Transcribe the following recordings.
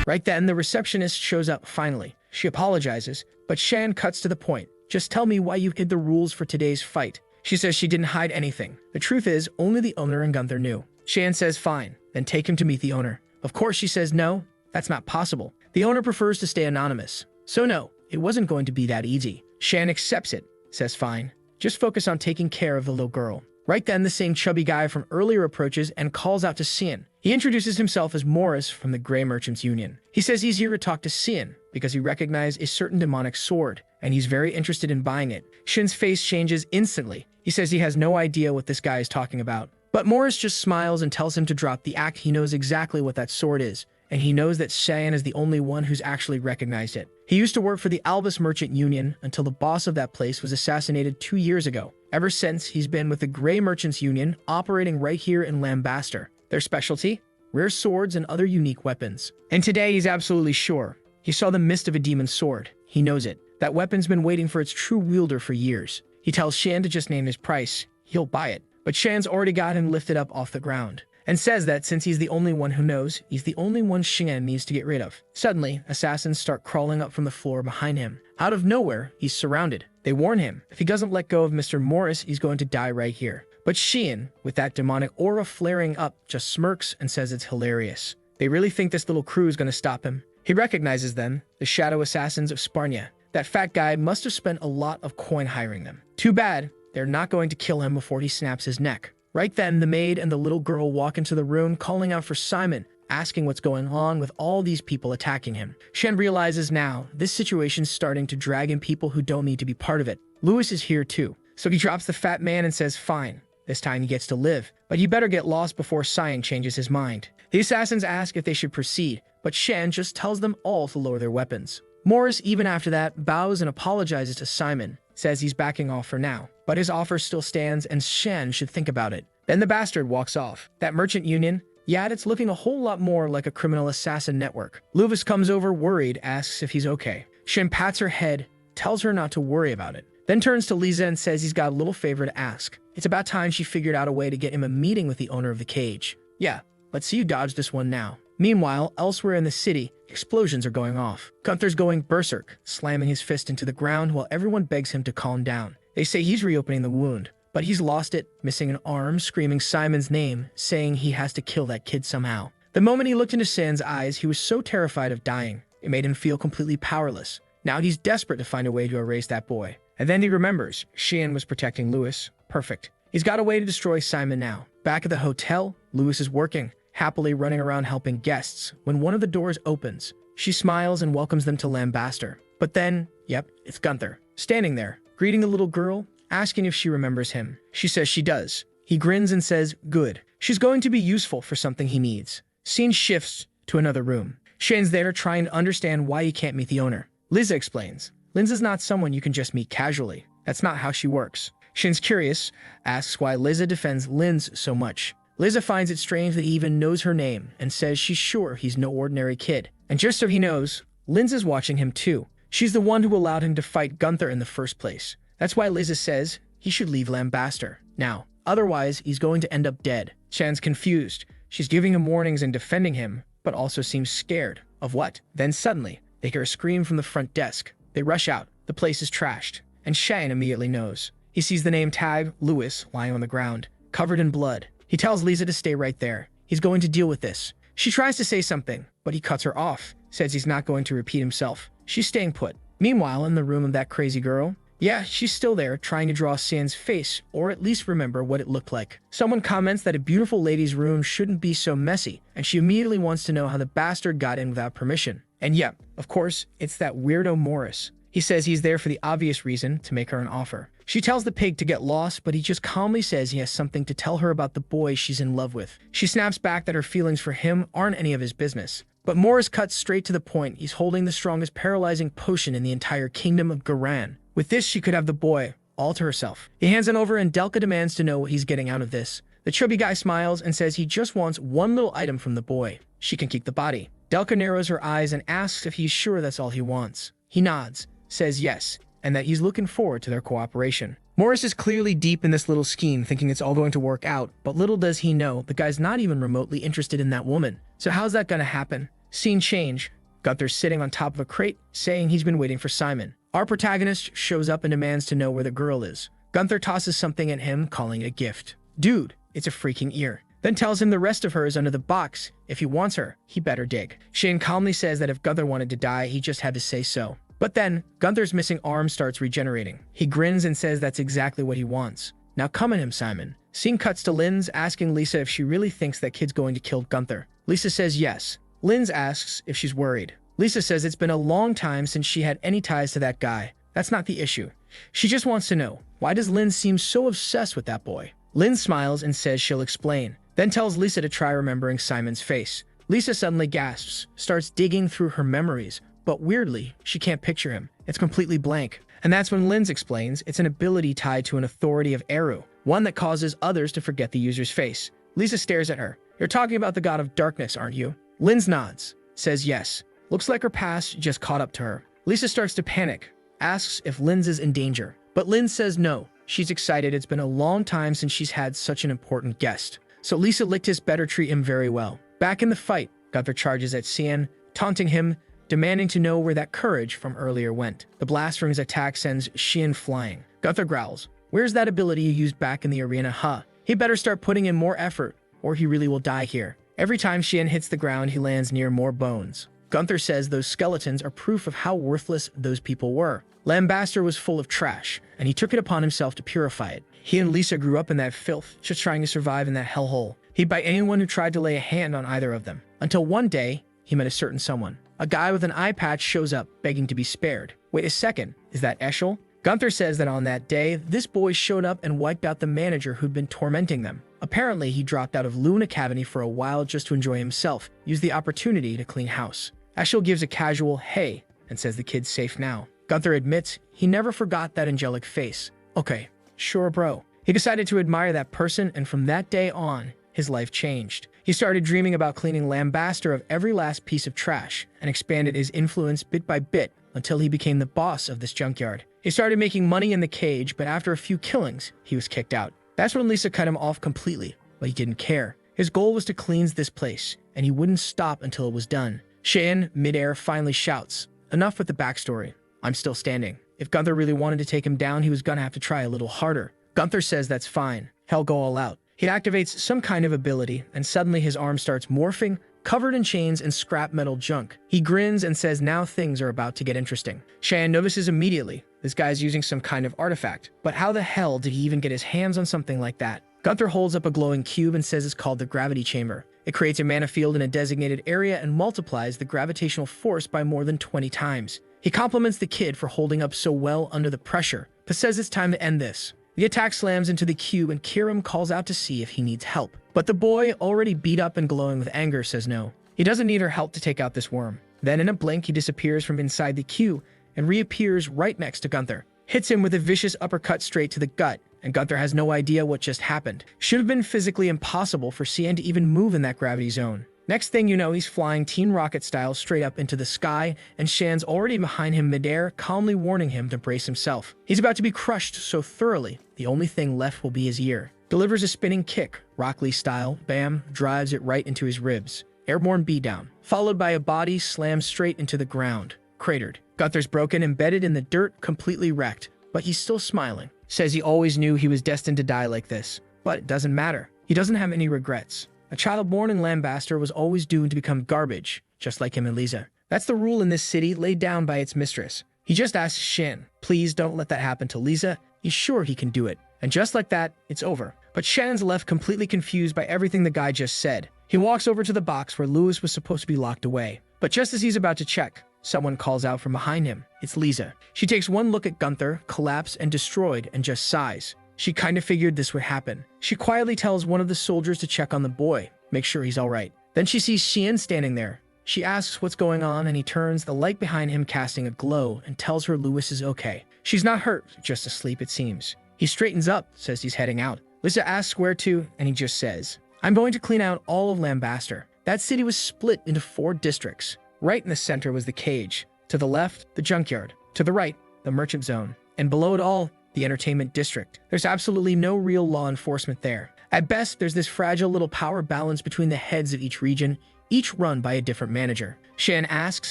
Right then, the receptionist shows up finally. She apologizes, but Shan cuts to the point. Just tell me why you hid the rules for today's fight. She says she didn't hide anything. The truth is, only the owner and Gunther knew. Shan says fine, then take him to meet the owner. Of course, she says no, that's not possible. The owner prefers to stay anonymous. So no, it wasn't going to be that easy. Shan accepts it, says fine. Just focus on taking care of the little girl. Right then, the same chubby guy from earlier approaches and calls out to Cian. He introduces himself as Morris from the Grey Merchants Union. He says he's here to talk to Cian because he recognized a certain demonic sword, and he's very interested in buying it. Shin's face changes instantly. He says he has no idea what this guy is talking about. But Morris just smiles and tells him to drop the act. He knows exactly what that sword is, and he knows that Cian is the only one who's actually recognized it. He used to work for the Albus Merchant Union until the boss of that place was assassinated 2 years ago. Ever since, he's been with the Grey Merchants Union, operating right here in Lambaster. Their specialty? Rare swords and other unique weapons. And today, he's absolutely sure. He saw the mist of a demon sword. He knows it. That weapon's been waiting for its true wielder for years. He tells Shan to just name his price. He'll buy it. But Shan's already got him lifted up off the ground, and says that since he's the only one who knows, he's the only one Shan needs to get rid of. Suddenly, assassins start crawling up from the floor behind him. Out of nowhere, he's surrounded. They warn him, if he doesn't let go of Mr. Morris, he's going to die right here. But Shan, with that demonic aura flaring up, just smirks and says it's hilarious. They really think this little crew is going to stop him. He recognizes them, the shadow assassins of Sparnia. That fat guy must have spent a lot of coin hiring them. Too bad, they're not going to kill him before he snaps his neck. Right then, the maid and the little girl walk into the room, calling out for Simon, asking what's going on with all these people attacking him. Shen realizes now, this situation's starting to drag in people who don't need to be part of it. Lewis is here too, so he drops the fat man and says fine. This time he gets to live, but he better get lost before Cyan changes his mind. The assassins ask if they should proceed, but Shen just tells them all to lower their weapons. Morris, even after that, bows and apologizes to Simon, says he's backing off for now, but his offer still stands and Shen should think about it. Then the bastard walks off. That merchant union, yeah, it's looking a whole lot more like a criminal assassin network. Lewis comes over worried, asks if he's okay. Shen pats her head, tells her not to worry about it, then turns to Lisa and says he's got a little favor to ask. It's about time she figured out a way to get him a meeting with the owner of the cage. Yeah, let's see you dodge this one now. Meanwhile, elsewhere in the city, explosions are going off. Gunther's going berserk, slamming his fist into the ground while everyone begs him to calm down. They say he's reopening the wound, but he's lost it, missing an arm, screaming Simon's name, saying he has to kill that kid somehow. The moment he looked into San's eyes, he was so terrified of dying. It made him feel completely powerless. Now he's desperate to find a way to erase that boy. And then he remembers, Shan was protecting Lewis. Perfect. He's got a way to destroy Simon now. Back at the hotel, Lewis is working, happily running around helping guests, when one of the doors opens. She smiles and welcomes them to Lambaster. But then, yep, it's Gunther, standing there, greeting the little girl, asking if she remembers him. She says she does. He grins and says, good. She's going to be useful for something he needs. Scene shifts to another room. Shane's there trying to understand why he can't meet the owner. Liza explains, Linza's not someone you can just meet casually. That's not how she works. Shin's curious, asks why Liza defends Linz so much. Liza finds it strange that he even knows her name and says she's sure he's no ordinary kid. And just so he knows, Linz is watching him too. She's the one who allowed him to fight Gunther in the first place. That's why Liza says he should leave Lambaster now. Otherwise, he's going to end up dead. Shan's confused. She's giving him warnings and defending him, but also seems scared. Of what? Then suddenly, they hear a scream from the front desk. They rush out. The place is trashed. And Shan immediately knows. He sees the name tag, Lewis, lying on the ground, covered in blood. He tells Lisa to stay right there. He's going to deal with this. She tries to say something, but he cuts her off, says he's not going to repeat himself. She's staying put. Meanwhile, in the room of that crazy girl, yeah, she's still there, trying to draw San's face, or at least remember what it looked like. Someone comments that a beautiful lady's room shouldn't be so messy, and she immediately wants to know how the bastard got in without permission. And yeah, of course, it's that weirdo Morris. He says he's there for the obvious reason, to make her an offer. She tells the pig to get lost, but he just calmly says he has something to tell her about the boy she's in love with. She snaps back that her feelings for him aren't any of his business. But Morris cuts straight to the point. He's holding the strongest paralyzing potion in the entire kingdom of Garan. With this, she could have the boy all to herself. He hands it over and Delka demands to know what he's getting out of this. The chubby guy smiles and says he just wants one little item from the boy. She can keep the body. Delka narrows her eyes and asks if he's sure that's all he wants. He nods, says yes, and that he's looking forward to their cooperation. Morris is clearly deep in this little scheme, thinking it's all going to work out, but little does he know, the guy's not even remotely interested in that woman. So how's that gonna happen? Scene change. Gunther's sitting on top of a crate, saying he's been waiting for Simon. Our protagonist shows up and demands to know where the girl is. Gunther tosses something at him, calling it a gift. Dude, it's a freaking ear. Then tells him the rest of her is under the box. If he wants her, he better dig. Shane calmly says that if Gunther wanted to die, he just had to say so. But then, Gunther's missing arm starts regenerating. He grins and says that's exactly what he wants. Now come at him, Simon. Scene cuts to Linz asking Lisa if she really thinks that kid's going to kill Gunther. Lisa says yes. Linz asks if she's worried. Lisa says it's been a long time since she had any ties to that guy. That's not the issue. She just wants to know, why does Linz seem so obsessed with that boy? Linz smiles and says she'll explain, then tells Lisa to try remembering Simon's face. Lisa suddenly gasps, starts digging through her memories, but weirdly, she can't picture him. It's completely blank. And that's when Linz explains it's an ability tied to an authority of Eru, one that causes others to forget the user's face. Lisa stares at her. You're talking about the god of darkness, aren't you? Linz nods, says yes. Looks like her past just caught up to her. Lisa starts to panic, asks if Linz is in danger. But Linz says no. She's excited. It's been a long time since she's had such an important guest. So Lisa licked his better treat him very well. Back in the fight, Gunther charges at Cian, taunting him, demanding to know where that courage from earlier went. The blast from his attack sends Xian flying. Gunther growls, where's that ability you used back in the arena, huh? He better start putting in more effort, or he really will die here. Every time Xian hits the ground, he lands near more bones. Gunther says those skeletons are proof of how worthless those people were. Lambaster was full of trash, and he took it upon himself to purify it. He and Lisa grew up in that filth, just trying to survive in that hellhole. He'd bite anyone who tried to lay a hand on either of them. Until one day, he met a certain someone. A guy with an eye patch shows up, begging to be spared. Wait a second, is that Eschel? Gunther says that on that day, this boy showed up and wiped out the manager who'd been tormenting them. Apparently, he dropped out of Loon Academy for a while just to enjoy himself, used the opportunity to clean house. Eschel gives a casual, hey, and says the kid's safe now. Gunther admits he never forgot that angelic face. Okay, sure bro. He decided to admire that person, and from that day on, his life changed. He started dreaming about cleaning Lambaster of every last piece of trash, and expanded his influence bit by bit until he became the boss of this junkyard. He started making money in the cage, but after a few killings, he was kicked out. That's when Lisa cut him off completely, but he didn't care. His goal was to cleanse this place, and he wouldn't stop until it was done. Cheyenne, midair, finally shouts, enough with the backstory. I'm still standing. If Gunther really wanted to take him down, he was gonna have to try a little harder. Gunther says that's fine. He'll go all out. He activates some kind of ability, and suddenly his arm starts morphing, covered in chains and scrap metal junk. He grins and says now things are about to get interesting. Cheyenne notices immediately. This guy's using some kind of artifact. But how the hell did he even get his hands on something like that? Gunther holds up a glowing cube and says it's called the gravity chamber. It creates a mana field in a designated area and multiplies the gravitational force by more than 20 times. He compliments the kid for holding up so well under the pressure, but says it's time to end this. The attack slams into the cube and Kiram calls out to see if he needs help. But the boy, already beat up and glowing with anger, says no. He doesn't need her help to take out this worm. Then in a blink, he disappears from inside the cube and reappears right next to Gunther. Hits him with a vicious uppercut straight to the gut, and Gunther has no idea what just happened. Should have been physically impossible for Cian to even move in that gravity zone. Next thing you know, he's flying Teen Rocket style straight up into the sky, and Shan's already behind him midair, calmly warning him to brace himself. He's about to be crushed so thoroughly, the only thing left will be his ear. Delivers a spinning kick, Rock Lee style, bam, drives it right into his ribs. Airborne beatdown, followed by a body slammed straight into the ground, cratered. Gunther's broken, embedded in the dirt, completely wrecked, but he's still smiling. Says he always knew he was destined to die like this, but it doesn't matter. He doesn't have any regrets. A child born in Lambaster was always doomed to become garbage, just like him and Lisa. That's the rule in this city laid down by its mistress. He just asks Shen, please don't let that happen to Lisa. He's sure he can do it. And just like that, it's over. But Shen's left completely confused by everything the guy just said. He walks over to the box where Lewis was supposed to be locked away. But just as he's about to check, someone calls out from behind him. It's Lisa. She takes one look at Gunther, collapsed and destroyed, and just sighs. She kind of figured this would happen. She quietly tells one of the soldiers to check on the boy, make sure he's all right. Then she sees Xian standing there. She asks what's going on, and he turns, the light behind him casting a glow, and tells her Lewis is okay. She's not hurt, just asleep it seems. He straightens up, says he's heading out. Lisa asks where to, and he just says, I'm going to clean out all of Lambaster. That city was split into 4 districts. Right in the center was the cage. To the left, the junkyard. To the right, the merchant zone. And below it all, the entertainment district. There's absolutely no real law enforcement there. At best, there's this fragile little power balance between the heads of each region. each run by a different manager. Shan asks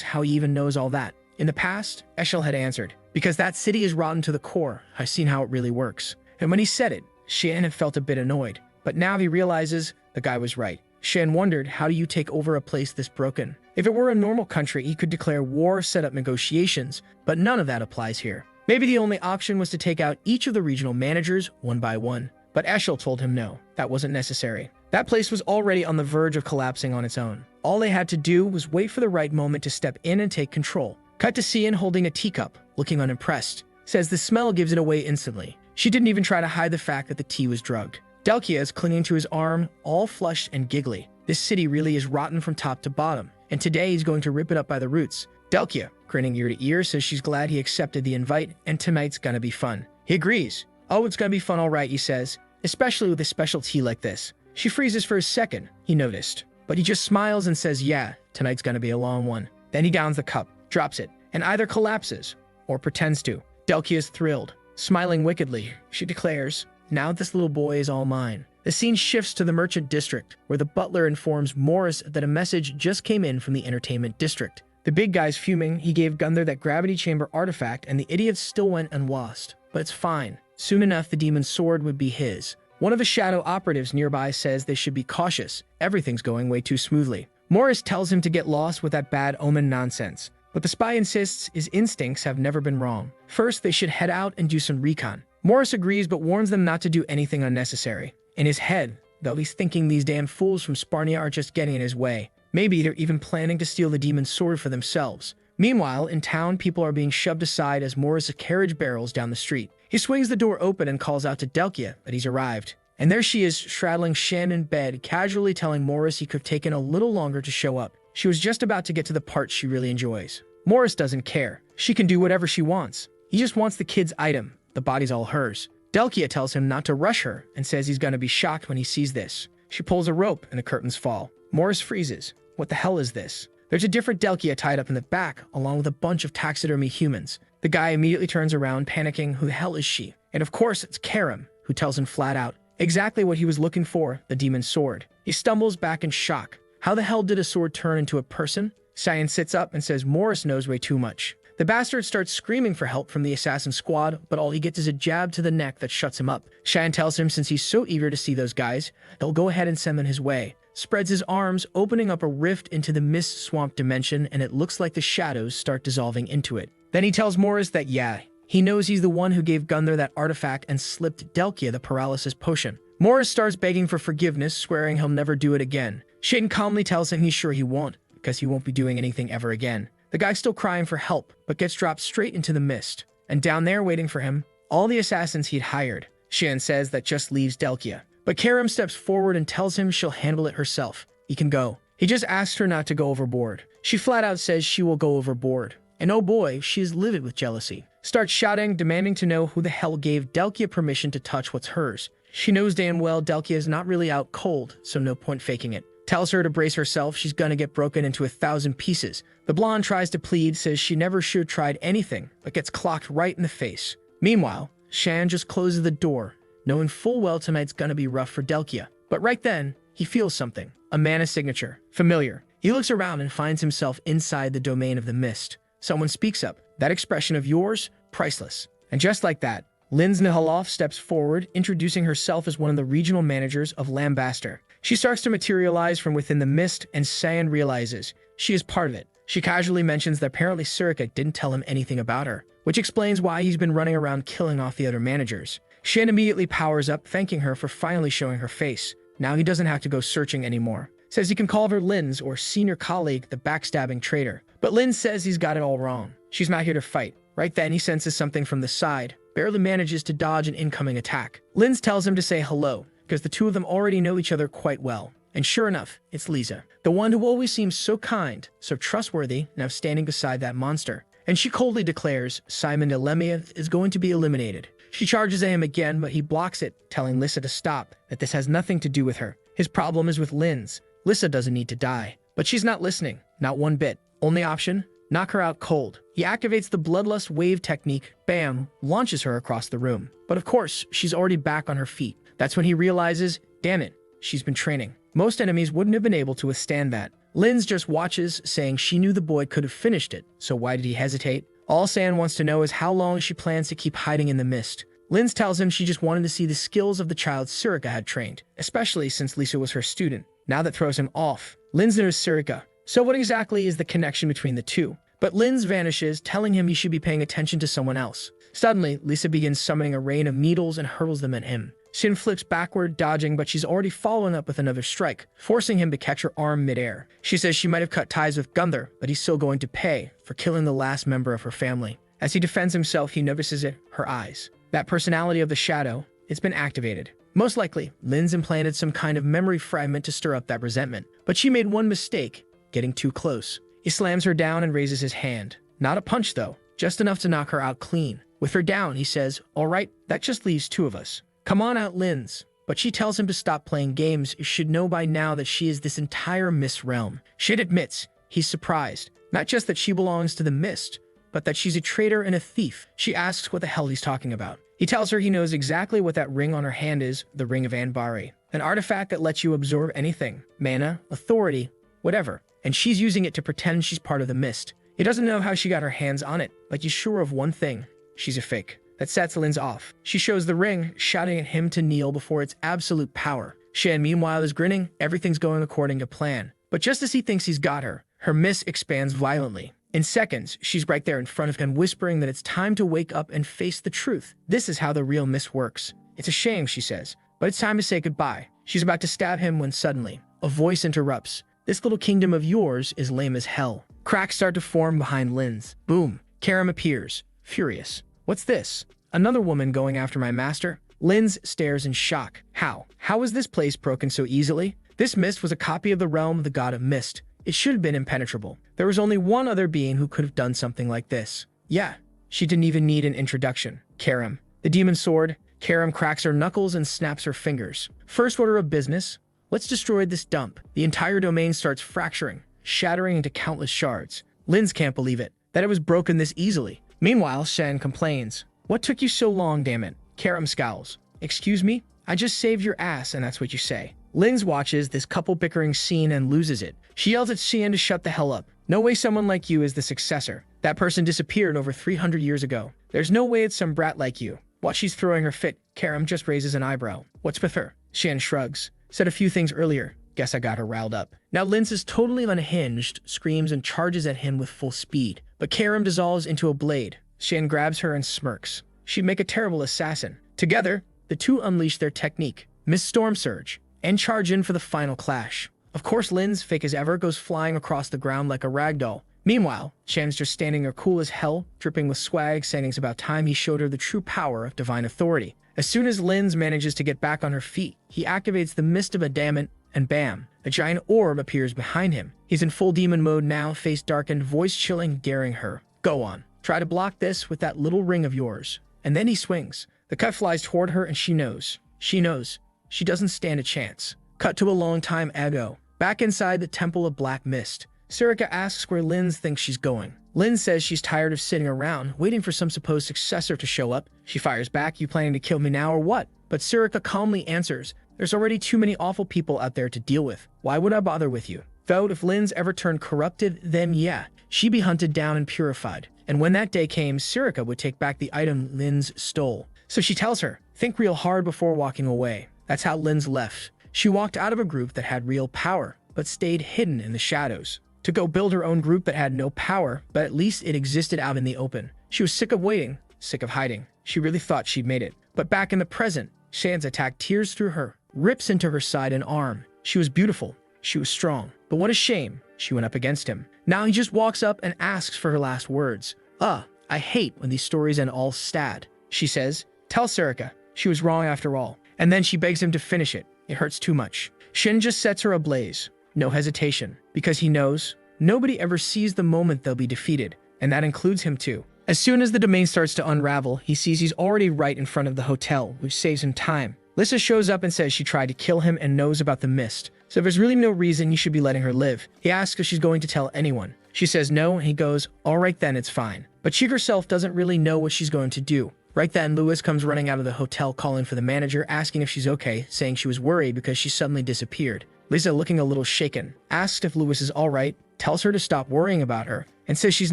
how he even knows all that. In the past, Eshel had answered, "Because that city is rotten to the core, I've seen how it really works." And when he said it, Shan had felt a bit annoyed. But now he realizes the guy was right. Shan wondered, how do you take over a place this broken? If it were a normal country, he could declare war, set up negotiations, but none of that applies here. Maybe the only option was to take out each of the regional managers one by one. But Eshel told him no, that wasn't necessary. That place was already on the verge of collapsing on its own. All they had to do was wait for the right moment to step in and take control. Cut to Cian holding a teacup, looking unimpressed. Says the smell gives it away instantly. She didn't even try to hide the fact that the tea was drugged. Delkia is clinging to his arm, all flushed and giggly. This city really is rotten from top to bottom, and today he's going to rip it up by the roots. Delkia, grinning ear to ear, says she's glad he accepted the invite, and tonight's gonna be fun. He agrees. "Oh, it's gonna be fun all right," he says, "especially with a special tea like this." She freezes for a second, he noticed, but he just smiles and says, "Yeah, tonight's gonna be a long one." Then he downs the cup, drops it, and either collapses or pretends to. Delkia is thrilled. Smiling wickedly, she declares, "Now this little boy is all mine." The scene shifts to the merchant district, where the butler informs Morris that a message just came in from the entertainment district. The big guy's fuming. He gave Gunther that gravity chamber artifact, and the idiots still went unlost. But it's fine. Soon enough, the demon's sword would be his. One of the shadow operatives nearby says they should be cautious. Everything's going way too smoothly. Morris tells him to get lost with that bad omen nonsense. But the spy insists his instincts have never been wrong. First, they should head out and do some recon. Morris agrees but warns them not to do anything unnecessary. In his head, though, he's thinking these damn fools from Sparnia are just getting in his way. Maybe they're even planning to steal the demon's sword for themselves. Meanwhile, in town, people are being shoved aside as Morris carriage barrels down the street. He swings the door open and calls out to Delkia that he's arrived. And there she is, straddling Shan in bed, casually telling Morris he could have taken a little longer to show up. She was just about to get to the part she really enjoys. Morris doesn't care. She can do whatever she wants. He just wants the kid's item. The body's all hers. Delkia tells him not to rush her and says he's going to be shocked when he sees this. She pulls a rope and the curtains fall. Morris freezes. What the hell is this? There's a different Delkia tied up in the back, along with a bunch of taxidermy humans. The guy immediately turns around, panicking. Who the hell is she? And of course, it's Karim, who tells him flat out exactly what he was looking for, the demon's sword. He stumbles back in shock. How the hell did a sword turn into a person? Cyan sits up and says Morris knows way too much. The bastard starts screaming for help from the assassin squad, but all he gets is a jab to the neck that shuts him up. Cheyenne tells him since he's so eager to see those guys, he'll go ahead and send them his way. Spreads his arms, opening up a rift into the mist swamp dimension, and it looks like the shadows start dissolving into it. Then he tells Morris that, yeah, he knows he's the one who gave Gunther that artifact and slipped Delkia the paralysis potion. Morris starts begging for forgiveness, swearing he'll never do it again. Shane calmly tells him he's sure he won't, because he won't be doing anything ever again. The guy's still crying for help, but gets dropped straight into the mist. And down there waiting for him, all the assassins he'd hired. Shan says that just leaves Delkia. But Karim steps forward and tells him she'll handle it herself. He can go. He just asks her not to go overboard. She flat out says she will go overboard. And oh boy, she is livid with jealousy. Starts shouting, demanding to know who the hell gave Delkia permission to touch what's hers. She knows damn well Delkia is not really out cold, so no point faking it. Tells her to brace herself, she's gonna get broken into 1,000 pieces. The blonde tries to plead, says she never should have tried anything, but gets clocked right in the face. Meanwhile, Shan just closes the door, knowing full well tonight's gonna be rough for Delkia. But right then, he feels something. A mana signature. Familiar. He looks around and finds himself inside the domain of the mist. Someone speaks up. That expression of yours, priceless. And just like that, Linz Nihaloff steps forward, introducing herself as one of the regional managers of Lambaster. She starts to materialize from within the mist, and Cyan realizes she is part of it. She casually mentions that apparently Surika didn't tell him anything about her, which explains why he's been running around killing off the other managers. Shan immediately powers up, thanking her for finally showing her face. Now he doesn't have to go searching anymore. Says he can call her Linz or senior colleague, the backstabbing traitor. But Linz says he's got it all wrong. She's not here to fight. Right then, he senses something from the side, barely manages to dodge an incoming attack. Linz tells him to say hello, because the two of them already know each other quite well. And sure enough, it's Lisa, the one who always seems so kind, so trustworthy, now standing beside that monster. And she coldly declares Simon Delemia is going to be eliminated. She charges at him again, but he blocks it, telling Lisa to stop, that this has nothing to do with her. His problem is with Linz. Lisa doesn't need to die. But she's not listening, not one bit. Only option? Knock her out cold. He activates the Bloodlust Wave technique, bam, launches her across the room. But of course, she's already back on her feet. That's when he realizes, damn it, she's been training. Most enemies wouldn't have been able to withstand that. Linz just watches, saying she knew the boy could have finished it, so why did he hesitate? All San wants to know is how long she plans to keep hiding in the mist. Linz tells him she just wanted to see the skills of the child Surika had trained, especially since Lisa was her student. Now that throws him off. Linz knows Surika, so what exactly is the connection between the two? But Linz vanishes, telling him he should be paying attention to someone else. Suddenly, Lisa begins summoning a rain of needles and hurls them at him. Shin flips backward, dodging, but she's already following up with another strike, forcing him to catch her arm midair. She says she might have cut ties with Gunther, but he's still going to pay for killing the last member of her family. As he defends himself, he notices it, her eyes. That personality of the shadow, it's been activated. Most likely, Linz implanted some kind of memory fragment to stir up that resentment. But she made one mistake, getting too close. He slams her down and raises his hand. Not a punch, though, just enough to knock her out clean. With her down, he says, "All right, that just leaves two of us. Come on out, Linz." But she tells him to stop playing games. You should know by now that she is this entire mist realm. Shin admits he's surprised. Not just that she belongs to the mist, but that she's a traitor and a thief. She asks what the hell he's talking about. He tells her he knows exactly what that ring on her hand is, the Ring of Anbari. An artifact that lets you absorb anything. Mana, authority, whatever. And she's using it to pretend she's part of the mist. He doesn't know how she got her hands on it, but he's sure of one thing. She's a fake. That sets Linz off. She shows the ring, shouting at him to kneel before its absolute power. Shan, meanwhile, is grinning. Everything's going according to plan. But just as he thinks he's got her, her mist expands violently. In seconds, she's right there in front of him, whispering that it's time to wake up and face the truth. This is how the real mist works. It's a shame, she says, but it's time to say goodbye. She's about to stab him when suddenly, a voice interrupts. This little kingdom of yours is lame as hell. Cracks start to form behind Linz. Boom. Karam appears, furious. What's this? Another woman going after my master? Linz stares in shock. How? How is this place broken so easily? This mist was a copy of the realm of the god of mist. It should have been impenetrable. There was only one other being who could have done something like this. Yeah, she didn't even need an introduction. Karam. The demon sword. Karam cracks her knuckles and snaps her fingers. First order of business. Let's destroy this dump. The entire domain starts fracturing, shattering into countless shards. Linz can't believe it, that it was broken this easily. Meanwhile, Shen complains. What took you so long, damn it? Karam scowls. Excuse me? I just saved your ass and that's what you say. Linz watches this couple bickering scene and loses it. She yells at Xian to shut the hell up. No way someone like you is the successor. That person disappeared over 300 years ago. There's no way it's some brat like you. While she's throwing her fit, Karam just raises an eyebrow. What's with her? Xian shrugs. Said a few things earlier. Guess I got her riled up. Now Linz is totally unhinged, screams and charges at him with full speed. But Karam dissolves into a blade. Xian grabs her and smirks. She'd make a terrible assassin. Together, the two unleash their technique, Miss Storm Surge, and charge in for the final clash. Of course, Linz, fake as ever, goes flying across the ground like a ragdoll. Meanwhile, Shan's just standing there cool as hell, dripping with swag, saying it's about time he showed her the true power of divine authority. As soon as Linz manages to get back on her feet, he activates the Mist of Adamant, and bam, a giant orb appears behind him. He's in full demon mode now, face darkened, voice chilling, daring her. Go on, try to block this with that little ring of yours. And then he swings. The cut flies toward her and she knows. She knows. She doesn't stand a chance. Cut to a long time ago. Back inside the Temple of Black Mist. Surika asks where Linz thinks she's going. Linz says she's tired of sitting around, waiting for some supposed successor to show up. She fires back, you planning to kill me now or what? But Surika calmly answers, there's already too many awful people out there to deal with. Why would I bother with you? Though if Linz ever turned corrupted, then yeah, she'd be hunted down and purified. And when that day came, Surika would take back the item Linz stole. So she tells her, think real hard before walking away. That's how Linz left. She walked out of a group that had real power, but stayed hidden in the shadows. To go build her own group that had no power, but at least it existed out in the open. She was sick of waiting, sick of hiding. She really thought she'd made it. But back in the present, Shan's attack tears through her, rips into her side and arm. She was beautiful. She was strong. But what a shame, she went up against him. Now he just walks up and asks for her last words. I hate when these stories end all sad. She says, tell Surika, she was wrong after all. And then she begs him to finish it. It hurts too much. Shin just sets her ablaze. No hesitation. Because he knows, nobody ever sees the moment they'll be defeated. And that includes him too. As soon as the domain starts to unravel, he sees he's already right in front of the hotel, which saves him time. Lissa shows up and says she tried to kill him and knows about the mist. So there's really no reason you should be letting her live. He asks if she's going to tell anyone. She says no, and he goes, all right then, it's fine. But she herself doesn't really know what she's going to do. Right then, Lewis comes running out of the hotel calling for the manager, asking if she's okay, saying she was worried because she suddenly disappeared. Lisa, looking a little shaken, asks if Lewis is alright, tells her to stop worrying about her, and says she's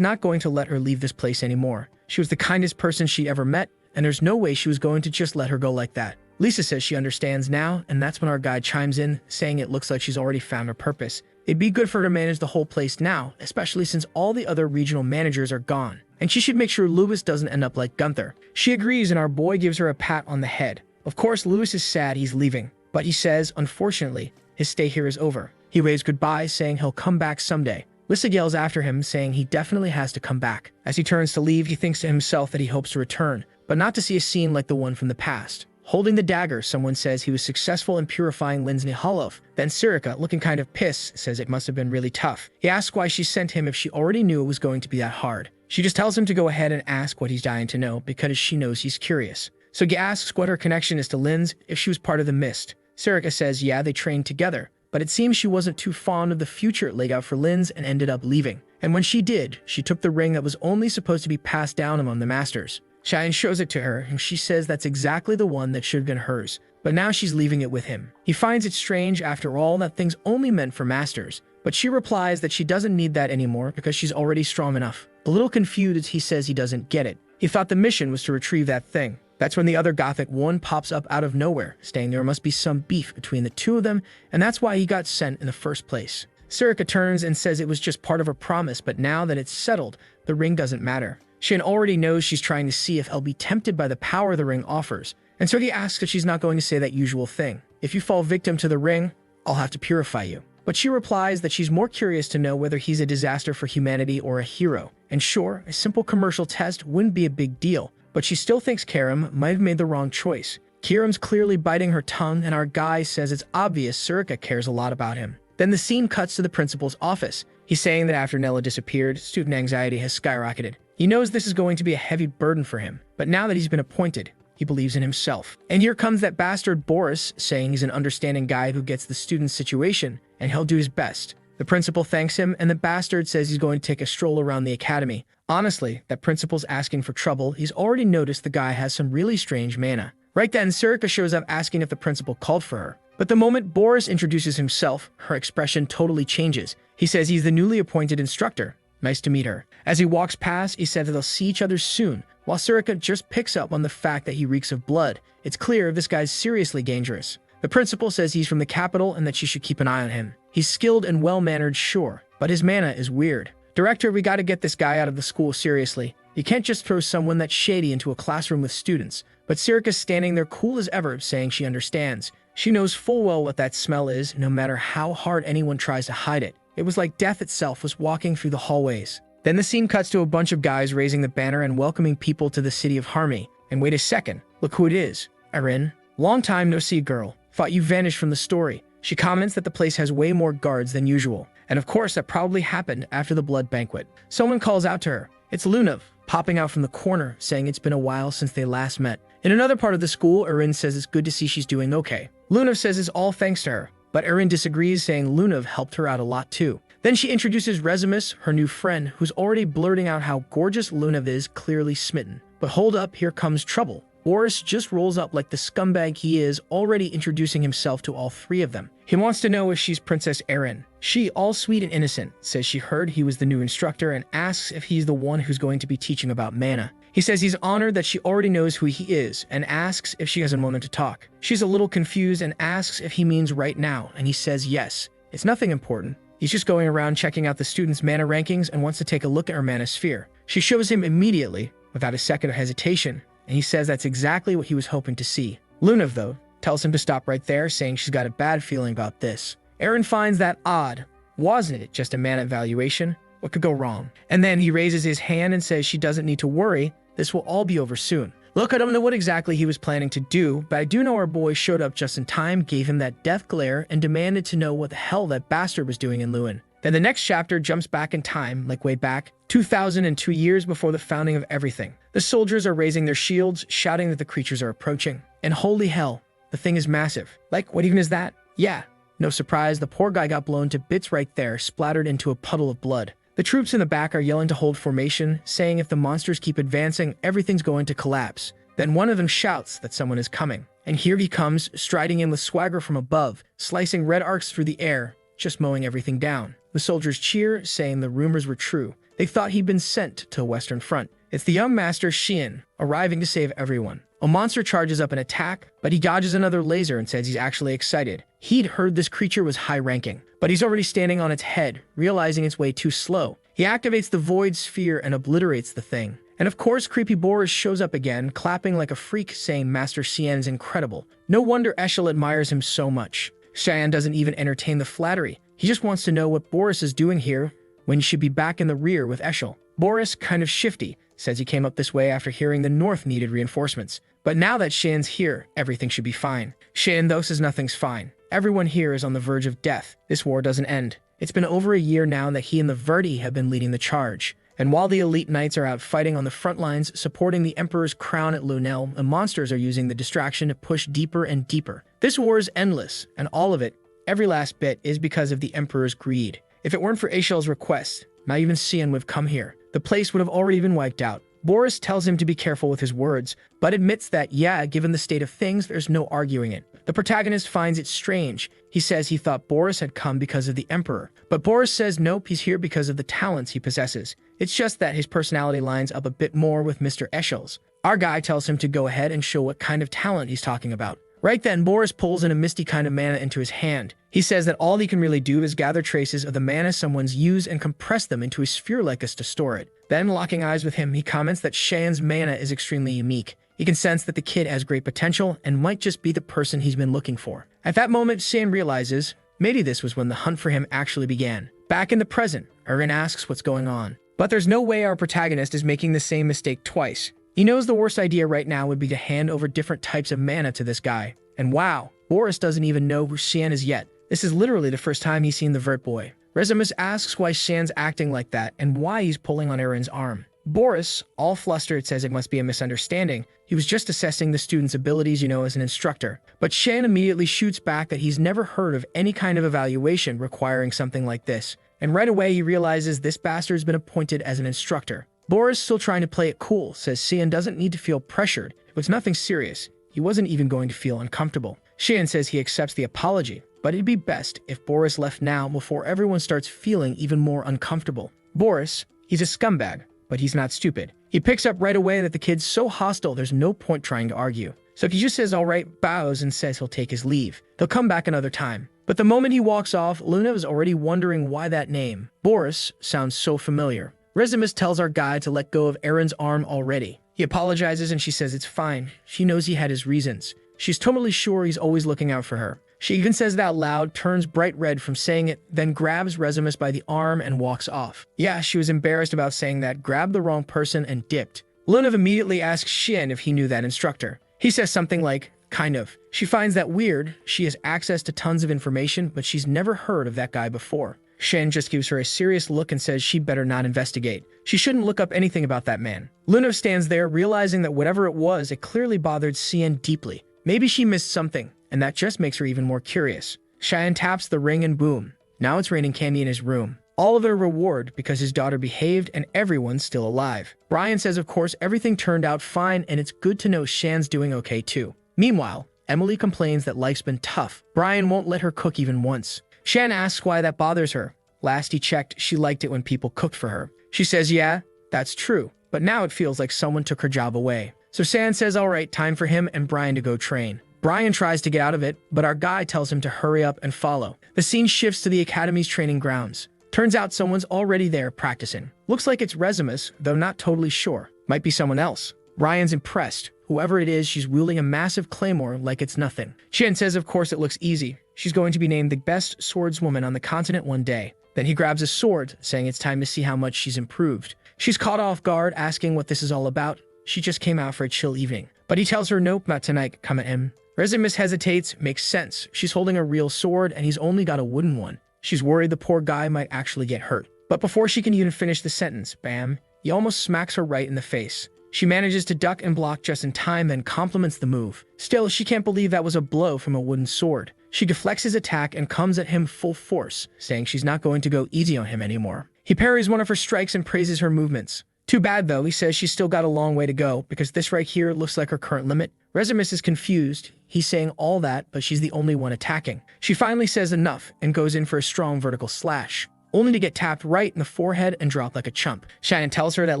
not going to let her leave this place anymore. She was the kindest person she ever met, and there's no way she was going to just let her go like that. Lisa says she understands now, and that's when our guide chimes in, saying it looks like she's already found her purpose. It'd be good for her to manage the whole place now, especially since all the other regional managers are gone. And she should make sure Lewis doesn't end up like Gunther. She agrees, and our boy gives her a pat on the head. Of course, Lewis is sad he's leaving, but he says, unfortunately, his stay here is over. He waves goodbye, saying he'll come back someday. Lisa yells after him, saying he definitely has to come back. As he turns to leave, he thinks to himself that he hopes to return, but not to see a scene like the one from the past. Holding the dagger, someone says he was successful in purifying Lindsay Hollow. Then Sirika, looking kind of pissed, says it must have been really tough. He asks why she sent him if she already knew it was going to be that hard. She just tells him to go ahead and ask what he's dying to know because she knows he's curious. So he asks what her connection is to Linz, if she was part of the Mist. Sirika says yeah, they trained together, but it seems she wasn't too fond of the future it laid out for Linz and ended up leaving. And when she did, she took the ring that was only supposed to be passed down among the masters. Cheyenne shows it to her, and she says that's exactly the one that should have been hers, but now she's leaving it with him. He finds it strange, after all, that things only meant for masters, but she replies that she doesn't need that anymore because she's already strong enough. A little confused, he says he doesn't get it. He thought the mission was to retrieve that thing. That's when the other Gothic one pops up out of nowhere, saying there must be some beef between the two of them, and that's why he got sent in the first place. Sirika turns and says it was just part of her promise, but now that it's settled, the ring doesn't matter. Shin already knows she's trying to see if I'll be tempted by the power the ring offers, and so he asks if she's not going to say that usual thing. If you fall victim to the ring, I'll have to purify you. But she replies that she's more curious to know whether he's a disaster for humanity or a hero. And sure, a simple commercial test wouldn't be a big deal, but she still thinks Karim might have made the wrong choice. Karim's clearly biting her tongue, and our guy says it's obvious Sirika cares a lot about him. Then the scene cuts to the principal's office. He's saying that after Nella disappeared, student anxiety has skyrocketed. He knows this is going to be a heavy burden for him, but now that he's been appointed, he believes in himself. And here comes that bastard Boris, saying he's an understanding guy who gets the student's situation, and he'll do his best. The principal thanks him, and the bastard says he's going to take a stroll around the academy. Honestly, that principal's asking for trouble. He's already noticed the guy has some really strange mana. Right then, Sirika shows up asking if the principal called for her. But the moment Boris introduces himself, her expression totally changes. He says he's the newly appointed instructor. Nice to meet her. As he walks past, he says that they'll see each other soon, while Sirika just picks up on the fact that he reeks of blood. It's clear this guy's seriously dangerous. The principal says he's from the capital and that she should keep an eye on him. He's skilled and well-mannered, sure, but his mana is weird. Director, we gotta get this guy out of the school seriously. You can't just throw someone that's shady into a classroom with students. But Sirika's standing there cool as ever, saying she understands. She knows full well what that smell is, no matter how hard anyone tries to hide it. It was like death itself was walking through the hallways. Then the scene cuts to a bunch of guys raising the banner and welcoming people to the city of Harmony. And wait a second, look who it is. Erin. Long time no see, girl. Thought you vanished from the story. She comments that the place has way more guards than usual. And of course, that probably happened after the blood banquet. Someone calls out to her. It's Lunav, popping out from the corner, saying it's been a while since they last met. In another part of the school, Erin says it's good to see she's doing okay. Lunav says it's all thanks to her, but Erin disagrees, saying Lunav helped her out a lot too. Then she introduces Resimus, her new friend, who's already blurting out how gorgeous Lunav is, clearly smitten. But hold up, here comes trouble. Boris just rolls up like the scumbag he is, already introducing himself to all three of them. He wants to know if she's Princess Erin. She, all sweet and innocent, says she heard he was the new instructor and asks if he's the one who's going to be teaching about mana. He says he's honored that she already knows who he is and asks if she has a moment to talk. She's a little confused and asks if he means right now, and he says yes. It's nothing important. He's just going around checking out the students' mana rankings and wants to take a look at her mana sphere. She shows him immediately, without a second of hesitation, and he says that's exactly what he was hoping to see. Lunav, though, tells him to stop right there, saying she's got a bad feeling about this. Erin finds that odd. Wasn't it just a mana evaluation? What could go wrong? And then he raises his hand and says she doesn't need to worry. This will all be over soon. Look, I don't know what exactly he was planning to do, but I do know our boy showed up just in time, gave him that death glare, and demanded to know what the hell that bastard was doing in Lewin. Then the next chapter jumps back in time, like way back, 2002 years before the founding of everything. The soldiers are raising their shields, shouting that the creatures are approaching. And holy hell, the thing is massive. Like, what even is that? Yeah, no surprise, the poor guy got blown to bits right there, splattered into a puddle of blood. The troops in the back are yelling to hold formation, saying if the monsters keep advancing, everything's going to collapse. Then one of them shouts that someone is coming. And here he comes, striding in with swagger from above, slicing red arcs through the air, just mowing everything down. The soldiers cheer, saying the rumors were true. They thought he'd been sent to a Western front. It's the young master Xian, arriving to save everyone. A monster charges up an attack, but he dodges another laser and says he's actually excited. He'd heard this creature was high-ranking, but he's already standing on its head, realizing it's way too slow. He activates the Void Sphere and obliterates the thing. And of course, creepy Boris shows up again, clapping like a freak, saying Master Xian is incredible. No wonder Eshel admires him so much. Xian doesn't even entertain the flattery. He just wants to know what Boris is doing here when he should be back in the rear with Eshel. Boris, kind of shifty, says he came up this way after hearing the North needed reinforcements. But now that Xian's here, everything should be fine. Xian, though, says nothing's fine. Everyone here is on the verge of death. This war doesn't end. It's been over a year now that he and the Verdi have been leading the charge. And while the elite knights are out fighting on the front lines, supporting the Emperor's crown at Lunel, the monsters are using the distraction to push deeper and deeper. This war is endless, and all of it, every last bit, is because of the Emperor's greed. If it weren't for Eshel's request, not even Xian would have come here. The place would have already been wiped out. Boris tells him to be careful with his words, but admits that, yeah, given the state of things, there's no arguing it. The protagonist finds it strange. He says he thought Boris had come because of the Emperor, but Boris says nope, he's here because of the talents he possesses. It's just that his personality lines up a bit more with Mr. Eshel's. Our guy tells him to go ahead and show what kind of talent he's talking about. Right then, Boris pulls in a misty kind of mana into his hand. He says that all he can really do is gather traces of the mana someone's used and compress them into a sphere like us to store it. Then, locking eyes with him, he comments that Xian's mana is extremely unique. He can sense that the kid has great potential and might just be the person he's been looking for. At that moment, Xian realizes maybe this was when the hunt for him actually began. Back in the present, Erin asks what's going on. But there's no way our protagonist is making the same mistake twice. He knows the worst idea right now would be to hand over different types of mana to this guy. And wow, Boris doesn't even know who Xian is yet. This is literally the first time he's seen the Vert Boy. Regimus asks why Xian's acting like that and why he's pulling on Erin's arm. Boris, all flustered, says it must be a misunderstanding. He was just assessing the student's abilities, as an instructor. But Xian immediately shoots back that he's never heard of any kind of evaluation requiring something like this. And right away he realizes this bastard's been appointed as an instructor. Boris, still trying to play it cool, says Xian doesn't need to feel pressured. It was nothing serious. He wasn't even going to feel uncomfortable. Xian says he accepts the apology, but it'd be best if Boris left now before everyone starts feeling even more uncomfortable. Boris, he's a scumbag, but he's not stupid. He picks up right away that the kid's so hostile there's no point trying to argue. So he just says alright, bows, and says he'll take his leave. They'll come back another time. But the moment he walks off, Luna is already wondering why that name, Boris, sounds so familiar. Regimus tells our guy to let go of Erin's arm already. He apologizes and she says it's fine. She knows he had his reasons. She's totally sure he's always looking out for her. She even says it out loud, turns bright red from saying it, then grabs Regimus by the arm and walks off. Yeah, she was embarrassed about saying that, grabbed the wrong person, and dipped. Lunav immediately asks Xian if he knew that instructor. He says something like, kind of. She finds that weird. She has access to tons of information, but she's never heard of that guy before. Xian just gives her a serious look and says she'd better not investigate. She shouldn't look up anything about that man. Lunav stands there, realizing that whatever it was, it clearly bothered Xian deeply. Maybe she missed something, and that just makes her even more curious. Xian taps the ring and boom. Now it's raining candy in his room. All of it a reward because his daughter behaved and everyone's still alive. Brian says of course everything turned out fine and it's good to know Xian's doing okay too. Meanwhile, Emily complains that life's been tough. Brian won't let her cook even once. Xian asks why that bothers her. Last he checked, she liked it when people cooked for her. She says yeah, that's true, but now it feels like someone took her job away. So Xian says alright, time for him and Brian to go train. Brian tries to get out of it, but our guy tells him to hurry up and follow. The scene shifts to the academy's training grounds. Turns out someone's already there practicing. Looks like it's Regimus, though not totally sure. Might be someone else. Ryan's impressed. Whoever it is, she's wielding a massive claymore like it's nothing. Xian says of course it looks easy. She's going to be named the best swordswoman on the continent one day. Then he grabs a sword, saying it's time to see how much she's improved. She's caught off guard, asking what this is all about. She just came out for a chill evening. But he tells her nope, not tonight, come at him. Regimus hesitates, makes sense. She's holding a real sword and he's only got a wooden one. She's worried the poor guy might actually get hurt. But before she can even finish the sentence, bam, he almost smacks her right in the face. She manages to duck and block just in time, then compliments the move. Still, she can't believe that was a blow from a wooden sword. She deflects his attack and comes at him full force, saying she's not going to go easy on him anymore. He parries one of her strikes and praises her movements. Too bad though, he says she's still got a long way to go because this right here looks like her current limit. Regimus is confused. He's saying all that, but she's the only one attacking. She finally says enough and goes in for a strong vertical slash, only to get tapped right in the forehead and drop like a chump. Shannon tells her that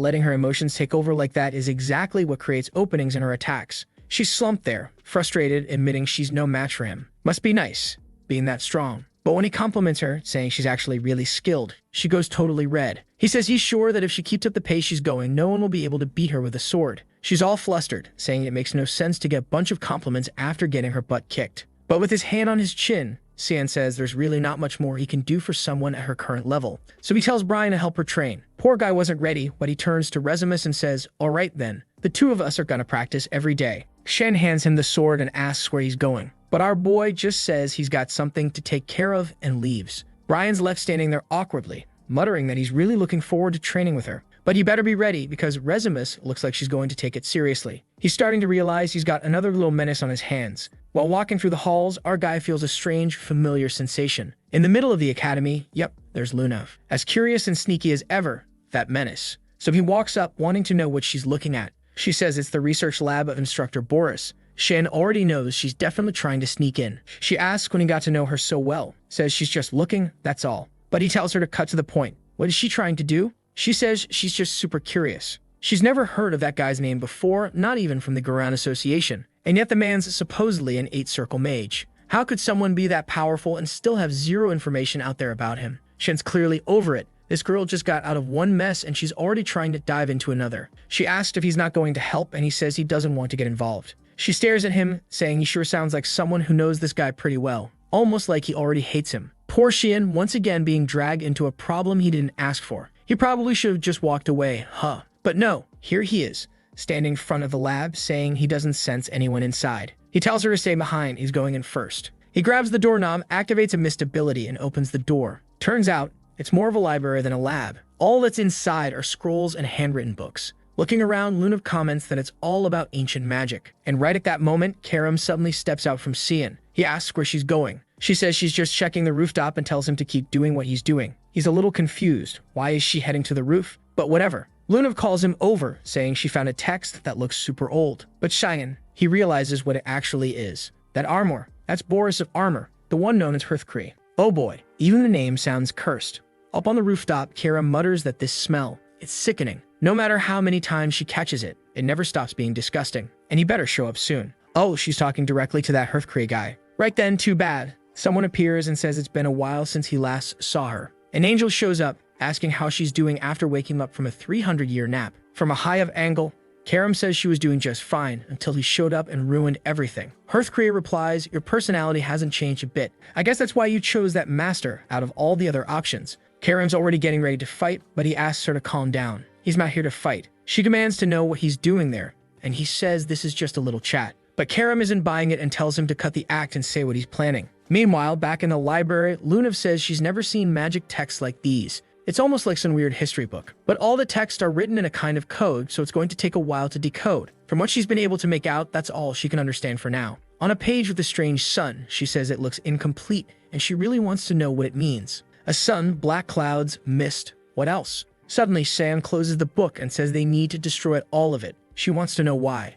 letting her emotions take over like that is exactly what creates openings in her attacks. She's slumped there, frustrated, admitting she's no match for him. Must be nice, being that strong. But when he compliments her, saying she's actually really skilled, she goes totally red. He says he's sure that if she keeps up the pace she's going, no one will be able to beat her with a sword. She's all flustered, saying it makes no sense to get a bunch of compliments after getting her butt kicked. But with his hand on his chin, Sian says there's really not much more he can do for someone at her current level. So he tells Brian to help her train. Poor guy wasn't ready, but he turns to Regimus and says, "All right then, the two of us are gonna practice every day." Shen hands him the sword and asks where he's going. But our boy just says he's got something to take care of and leaves. Brian's left standing there awkwardly, muttering that he's really looking forward to training with her. But he better be ready because Regimus looks like she's going to take it seriously. He's starting to realize he's got another little menace on his hands. While walking through the halls, our guy feels a strange, familiar sensation. In the middle of the academy, yep, there's Luna. As curious and sneaky as ever, that menace. So he walks up, wanting to know what she's looking at. She says it's the research lab of Instructor Boris. Shen already knows she's definitely trying to sneak in. She asks when he got to know her so well, says she's just looking, that's all. But he tells her to cut to the point. What is she trying to do? She says she's just super curious. She's never heard of that guy's name before, not even from the Garan Association. And yet the man's supposedly an 8-circle mage. How could someone be that powerful and still have zero information out there about him? Shen's clearly over it. This girl just got out of one mess and she's already trying to dive into another. She asked if he's not going to help and he says he doesn't want to get involved. She stares at him, saying he sure sounds like someone who knows this guy pretty well, almost like he already hates him. Poor Xian, once again being dragged into a problem he didn't ask for. He probably should have just walked away, huh? But no, here he is, standing in front of the lab, saying he doesn't sense anyone inside. He tells her to stay behind, he's going in first. He grabs the doorknob, activates a mist ability, and opens the door. Turns out, it's more of a library than a lab. All that's inside are scrolls and handwritten books. Looking around, Luna comments that it's all about ancient magic. And right at that moment, Karam suddenly steps out from Xian. He asks where she's going. She says she's just checking the rooftop and tells him to keep doing what he's doing. He's a little confused. Why is she heading to the roof? But whatever. Luna calls him over, saying she found a text that looks super old. But Xian, he realizes what it actually is. That armor. That's Boris of Armor, the one known as Hearthcree. Oh boy, even the name sounds cursed. Up on the rooftop, Kara mutters that this smell, it's sickening. No matter how many times she catches it, it never stops being disgusting. And he better show up soon. Oh, she's talking directly to that Hearthcree guy. Right then, too bad. Someone appears and says it's been a while since he last saw her. An angel shows up, asking how she's doing after waking up from a 300-year nap. From a high-up angle, Karam says she was doing just fine until he showed up and ruined everything. Hearthcree replies, your personality hasn't changed a bit. I guess that's why you chose that master out of all the other options. Karam's already getting ready to fight, but he asks her to calm down. He's not here to fight. She demands to know what he's doing there, and he says this is just a little chat. But Karam isn't buying it and tells him to cut the act and say what he's planning. Meanwhile, back in the library, Lunav says she's never seen magic texts like these. It's almost like some weird history book. But all the texts are written in a kind of code, so it's going to take a while to decode. From what she's been able to make out, that's all she can understand for now. On a page with a strange sun, she says it looks incomplete, and she really wants to know what it means. A sun, black clouds, mist, what else? Suddenly, Sam closes the book and says they need to destroy all of it. She wants to know why.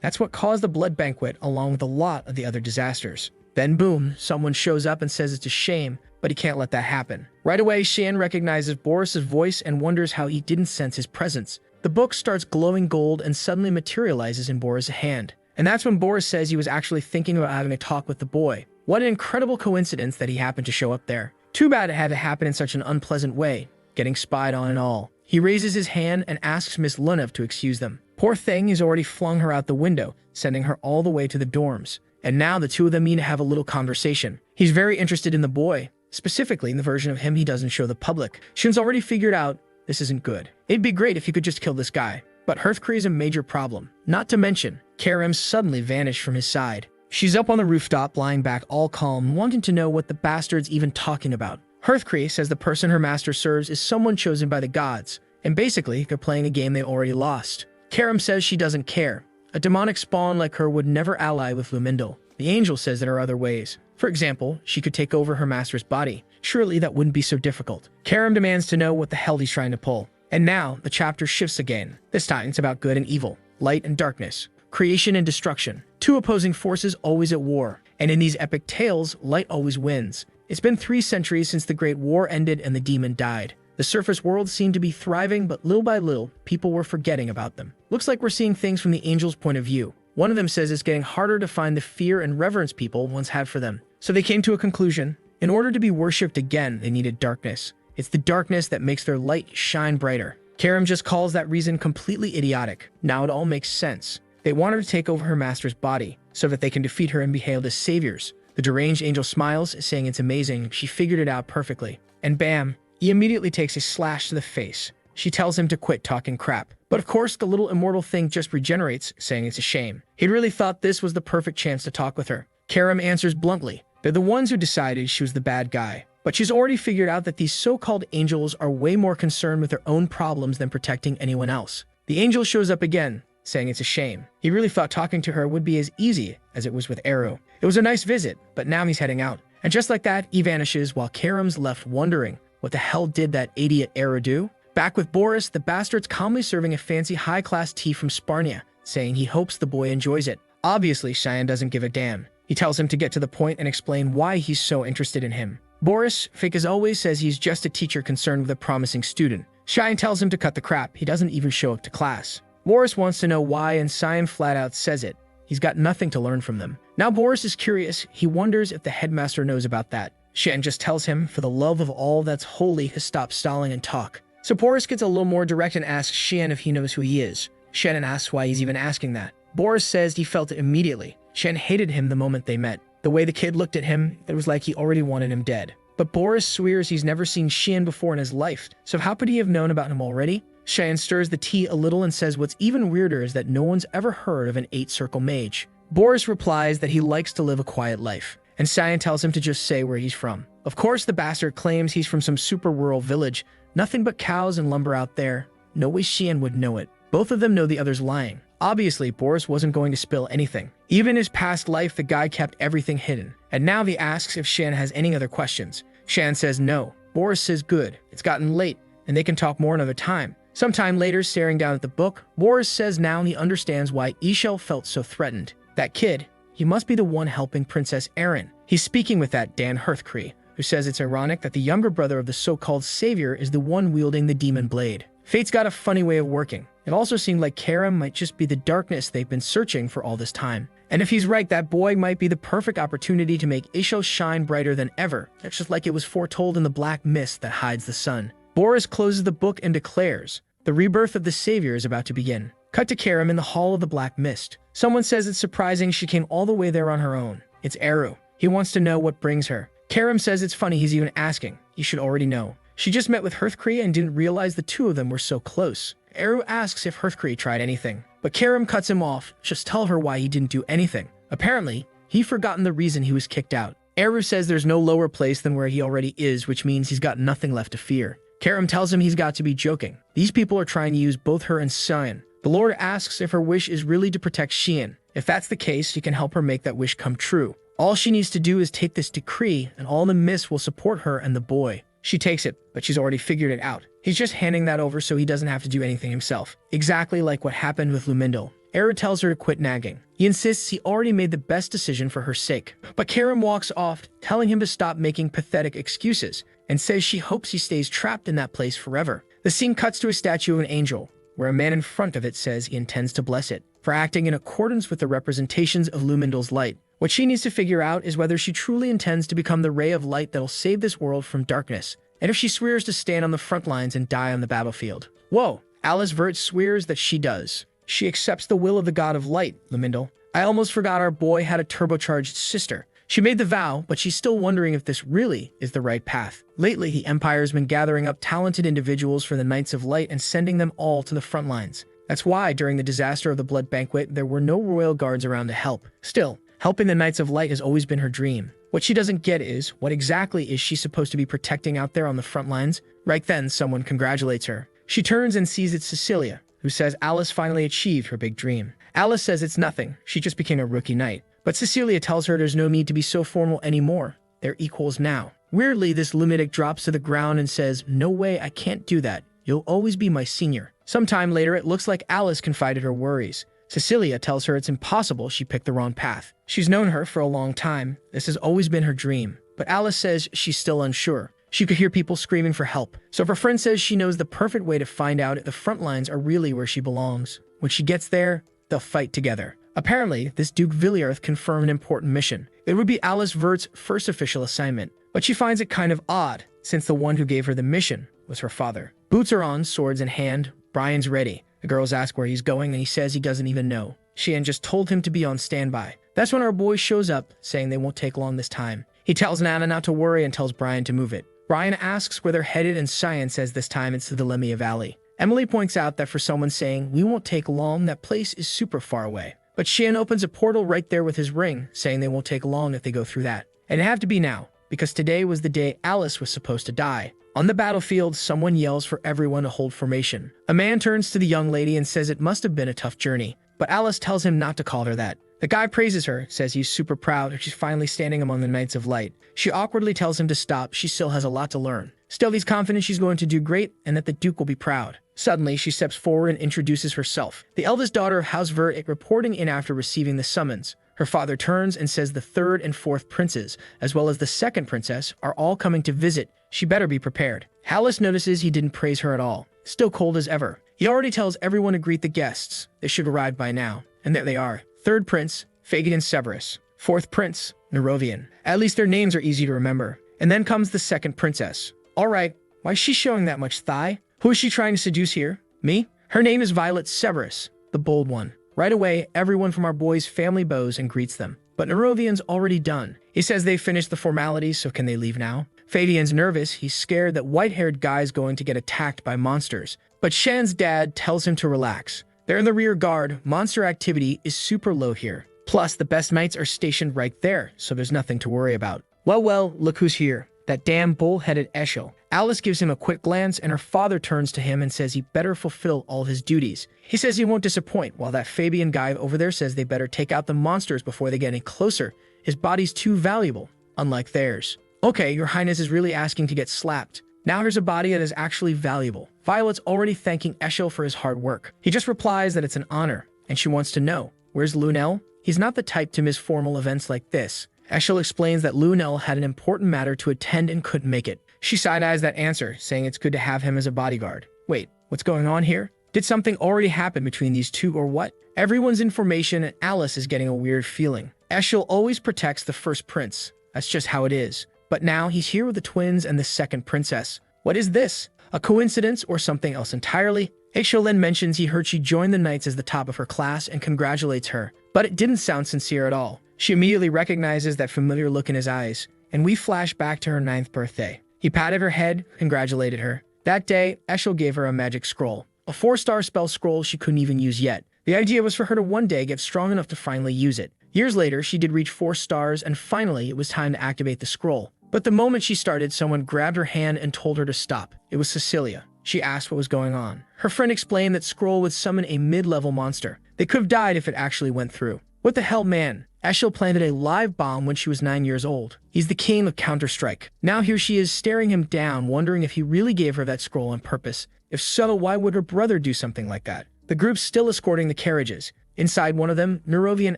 That's what caused the blood banquet along with a lot of the other disasters. Then boom, someone shows up and says it's a shame, but he can't let that happen. Right away, Shan recognizes Boris's voice and wonders how he didn't sense his presence. The book starts glowing gold and suddenly materializes in Boris's hand. And that's when Boris says he was actually thinking about having a talk with the boy. What an incredible coincidence that he happened to show up there. Too bad it had to happen in such an unpleasant way, getting spied on and all. He raises his hand and asks Miss Lunev to excuse them. Poor thing, he's already flung her out the window, sending her all the way to the dorms. And now the two of them need to have a little conversation. He's very interested in the boy, specifically in the version of him he doesn't show the public. Shin's already figured out this isn't good. It'd be great if he could just kill this guy. But Hearthcree is a major problem. Not to mention, Karam suddenly vanished from his side. She's up on the rooftop, lying back all calm, wanting to know what the bastard's even talking about. Hearthcree says the person her master serves is someone chosen by the gods, and basically, they're playing a game they already lost. Karam says she doesn't care. A demonic spawn like her would never ally with Lumindal. The angel says there are other ways. For example, she could take over her master's body. Surely that wouldn't be so difficult. Karam demands to know what the hell he's trying to pull. And now, the chapter shifts again. This time, it's about good and evil, light and darkness, creation and destruction. Two opposing forces always at war. And in these epic tales, light always wins. It's been 3 centuries since the Great War ended and the demon died. The surface world seemed to be thriving, but little by little, people were forgetting about them. Looks like we're seeing things from the angels' point of view. One of them says it's getting harder to find the fear and reverence people once had for them. So they came to a conclusion. In order to be worshipped again, they needed darkness. It's the darkness that makes their light shine brighter. Karam just calls that reason completely idiotic. Now it all makes sense. They want her to take over her master's body, so that they can defeat her and be hailed as saviors. The deranged angel smiles, saying it's amazing, she figured it out perfectly. And bam, he immediately takes a slash to the face. She tells him to quit talking crap. But of course, the little immortal thing just regenerates, saying it's a shame. He'd really thought this was the perfect chance to talk with her. Karam answers bluntly. They're the ones who decided she was the bad guy. But she's already figured out that these so-called angels are way more concerned with their own problems than protecting anyone else. The angel shows up again, saying it's a shame. He really thought talking to her would be as easy as it was with Eru. It was a nice visit, but now he's heading out. And just like that, he vanishes while Karam's left wondering, what the hell did that idiot Eru do? Back with Boris, the bastard's calmly serving a fancy high-class tea from Sparnia, saying he hopes the boy enjoys it. Obviously, Cheyenne doesn't give a damn. He tells him to get to the point and explain why he's so interested in him. Boris, fake as always, says he's just a teacher concerned with a promising student. Cheyenne tells him to cut the crap. He doesn't even show up to class. Boris wants to know why, and Cheyenne flat out says it. He's got nothing to learn from them. Now Boris is curious. He wonders if the headmaster knows about that. Cheyenne just tells him, for the love of all that's holy, to stop stalling and talk. So Boris gets a little more direct and asks Cheyenne if he knows who he is. Cheyenne asks why he's even asking that. Boris says he felt it immediately. Cheyenne hated him the moment they met. The way the kid looked at him, it was like he already wanted him dead. But Boris swears he's never seen Cheyenne before in his life, so how could he have known about him already? Cheyenne stirs the tea a little and says what's even weirder is that no one's ever heard of an 8-circle mage. Boris replies that he likes to live a quiet life, and Cheyenne tells him to just say where he's from. Of course, the bastard claims he's from some super rural village, nothing but cows and lumber out there. No way Cheyenne would know it. Both of them know the other's lying. Obviously, Boris wasn't going to spill anything. Even in his past life, the guy kept everything hidden. And now he asks if Cheyenne has any other questions. Cheyenne says no. Boris says good. It's gotten late, and they can talk more another time. Sometime later, staring down at the book, Boris says now he understands why Ishel felt so threatened. That kid, he must be the one helping Princess Erin. He's speaking with that Dan Hearthcree, who says it's ironic that the younger brother of the so-called savior is the one wielding the demon blade. Fate's got a funny way of working. It also seemed like Karam might just be the darkness they've been searching for all this time. And if he's right, that boy might be the perfect opportunity to make Ishel shine brighter than ever. That's just like it was foretold in the black mist that hides the sun. Boris closes the book and declares, the rebirth of the savior is about to begin. Cut to Karam in the Hall of the Black Mist. Someone says it's surprising she came all the way there on her own. It's Eru. He wants to know what brings her. Karam says it's funny he's even asking. You should already know. She just met with Hearthcree and didn't realize the two of them were so close. Eru asks if Hearthcree tried anything, but Karam cuts him off. Just tell her why he didn't do anything. Apparently, he'd forgotten the reason he was kicked out. Eru says there's no lower place than where he already is, which means he's got nothing left to fear. Karam tells him he's got to be joking. These people are trying to use both her and Cheyenne. The Lord asks if her wish is really to protect Cheyenne. If that's the case, he can help her make that wish come true. All she needs to do is take this decree, and all the mists will support her and the boy. She takes it, but she's already figured it out. He's just handing that over so he doesn't have to do anything himself. Exactly like what happened with Lumindal. Eru tells her to quit nagging. He insists he already made the best decision for her sake. But Karam walks off, telling him to stop making pathetic excuses, and says she hopes he stays trapped in that place forever. The scene cuts to a statue of an angel, where a man in front of it says he intends to bless it for acting in accordance with the representations of Lumindal's light. What she needs to figure out is whether she truly intends to become the ray of light that'll save this world from darkness, and if she swears to stand on the front lines and die on the battlefield. Whoa, Alice Vert swears that she does. She accepts the will of the god of light, Lumindal. I almost forgot our boy had a turbocharged sister. She made the vow, but she's still wondering if this really is the right path. Lately, the Empire's been gathering up talented individuals for the Knights of Light and sending them all to the front lines. That's why, during the disaster of the Blood Banquet, there were no royal guards around to help. Still, helping the Knights of Light has always been her dream. What she doesn't get is, what exactly is she supposed to be protecting out there on the front lines? Right then, someone congratulates her. She turns and sees it's Cecilia, who says Alice finally achieved her big dream. Alice says it's nothing, she just became a rookie knight. But Cecilia tells her there's no need to be so formal anymore. They're equals now. Weirdly, this lunatic drops to the ground and says, no way, I can't do that. You'll always be my senior. Sometime later, it looks like Alice confided her worries. Cecilia tells her it's impossible she picked the wrong path. She's known her for a long time. This has always been her dream. But Alice says she's still unsure. She could hear people screaming for help. So if her friend says she knows the perfect way to find out if the front lines are really where she belongs. When she gets there, they'll fight together. Apparently, this Duke Villiarth confirmed an important mission. It would be Alice Vert's first official assignment. But she finds it kind of odd, since the one who gave her the mission was her father. Boots are on, swords in hand. Brian's ready. The girls ask where he's going, and he says he doesn't even know. Sheehan just told him to be on standby. That's when our boy shows up, saying they won't take long this time. He tells Nana not to worry and tells Brian to move it. Brian asks where they're headed, and Cyan says this time it's to the Lemia Valley. Emily points out that for someone saying, "We won't take long," that place is super far away. But Sheehan opens a portal right there with his ring, saying they won't take long if they go through that. And it had to be now, because today was the day Alice was supposed to die. On the battlefield, someone yells for everyone to hold formation. A man turns to the young lady and says it must have been a tough journey, but Alice tells him not to call her that. The guy praises her, says he's super proud that she's finally standing among the Knights of Light. She awkwardly tells him to stop, she still has a lot to learn. Still, he's confident she's going to do great and that the Duke will be proud. Suddenly, she steps forward and introduces herself. The eldest daughter of House Vert reporting in after receiving the summons. Her father turns and says the third and fourth princes, as well as the second princess, are all coming to visit. She better be prepared. Alice notices he didn't praise her at all. Still cold as ever. He already tells everyone to greet the guests. They should arrive by now. And there they are. Third prince, Phagian Severus. Fourth prince, Nerovian. At least their names are easy to remember. And then comes the second princess. Alright, why is she showing that much thigh? Who is she trying to seduce here? Me? Her name is Violet Severus, the bold one. Right away, everyone from our boys' family bows and greets them. But Nerovian's already done. He says they've finished the formalities, so can they leave now? Fabian's nervous. He's scared that white-haired guy's going to get attacked by monsters. But Shan's dad tells him to relax. They're in the rear guard. Monster activity is super low here. Plus, the best knights are stationed right there, so there's nothing to worry about. Well, look who's here. That damn bull-headed Eshel. Alice gives him a quick glance, and her father turns to him and says he better fulfill all his duties. He says he won't disappoint, while that Fabian guy over there says they better take out the monsters before they get any closer. His body's too valuable, unlike theirs. Okay, your highness is really asking to get slapped. Now here's a body that is actually valuable. Violet's already thanking Eshel for his hard work. He just replies that it's an honor, and she wants to know, where's Lunel? He's not the type to miss formal events like this. Eshel explains that Lunel had an important matter to attend and couldn't make it. She side-eyes that answer, saying it's good to have him as a bodyguard. Wait, what's going on here? Did something already happen between these two or what? Everyone's in formation and Alice is getting a weird feeling. Eshel always protects the first prince. That's just how it is. But now he's here with the twins and the second princess. What is this? A coincidence or something else entirely? Eshel then mentions he heard she joined the knights as the top of her class and congratulates her. But it didn't sound sincere at all. She immediately recognizes that familiar look in his eyes, and we flash back to her 9th birthday. He patted her head, congratulated her. That day, Eshel gave her a magic scroll. A 4-star spell scroll she couldn't even use yet. The idea was for her to one day get strong enough to finally use it. Years later, she did reach 4 stars, and finally, it was time to activate the scroll. But the moment she started, someone grabbed her hand and told her to stop. It was Cecilia. She asked what was going on. Her friend explained that scroll would summon a mid-level monster. They could have died if it actually went through. What the hell, man? Eshel planted a live bomb when she was 9 years old. He's the king of Counter-Strike. Now here she is staring him down, wondering if he really gave her that scroll on purpose. If so, why would her brother do something like that? The group's still escorting the carriages. Inside one of them, Nerovian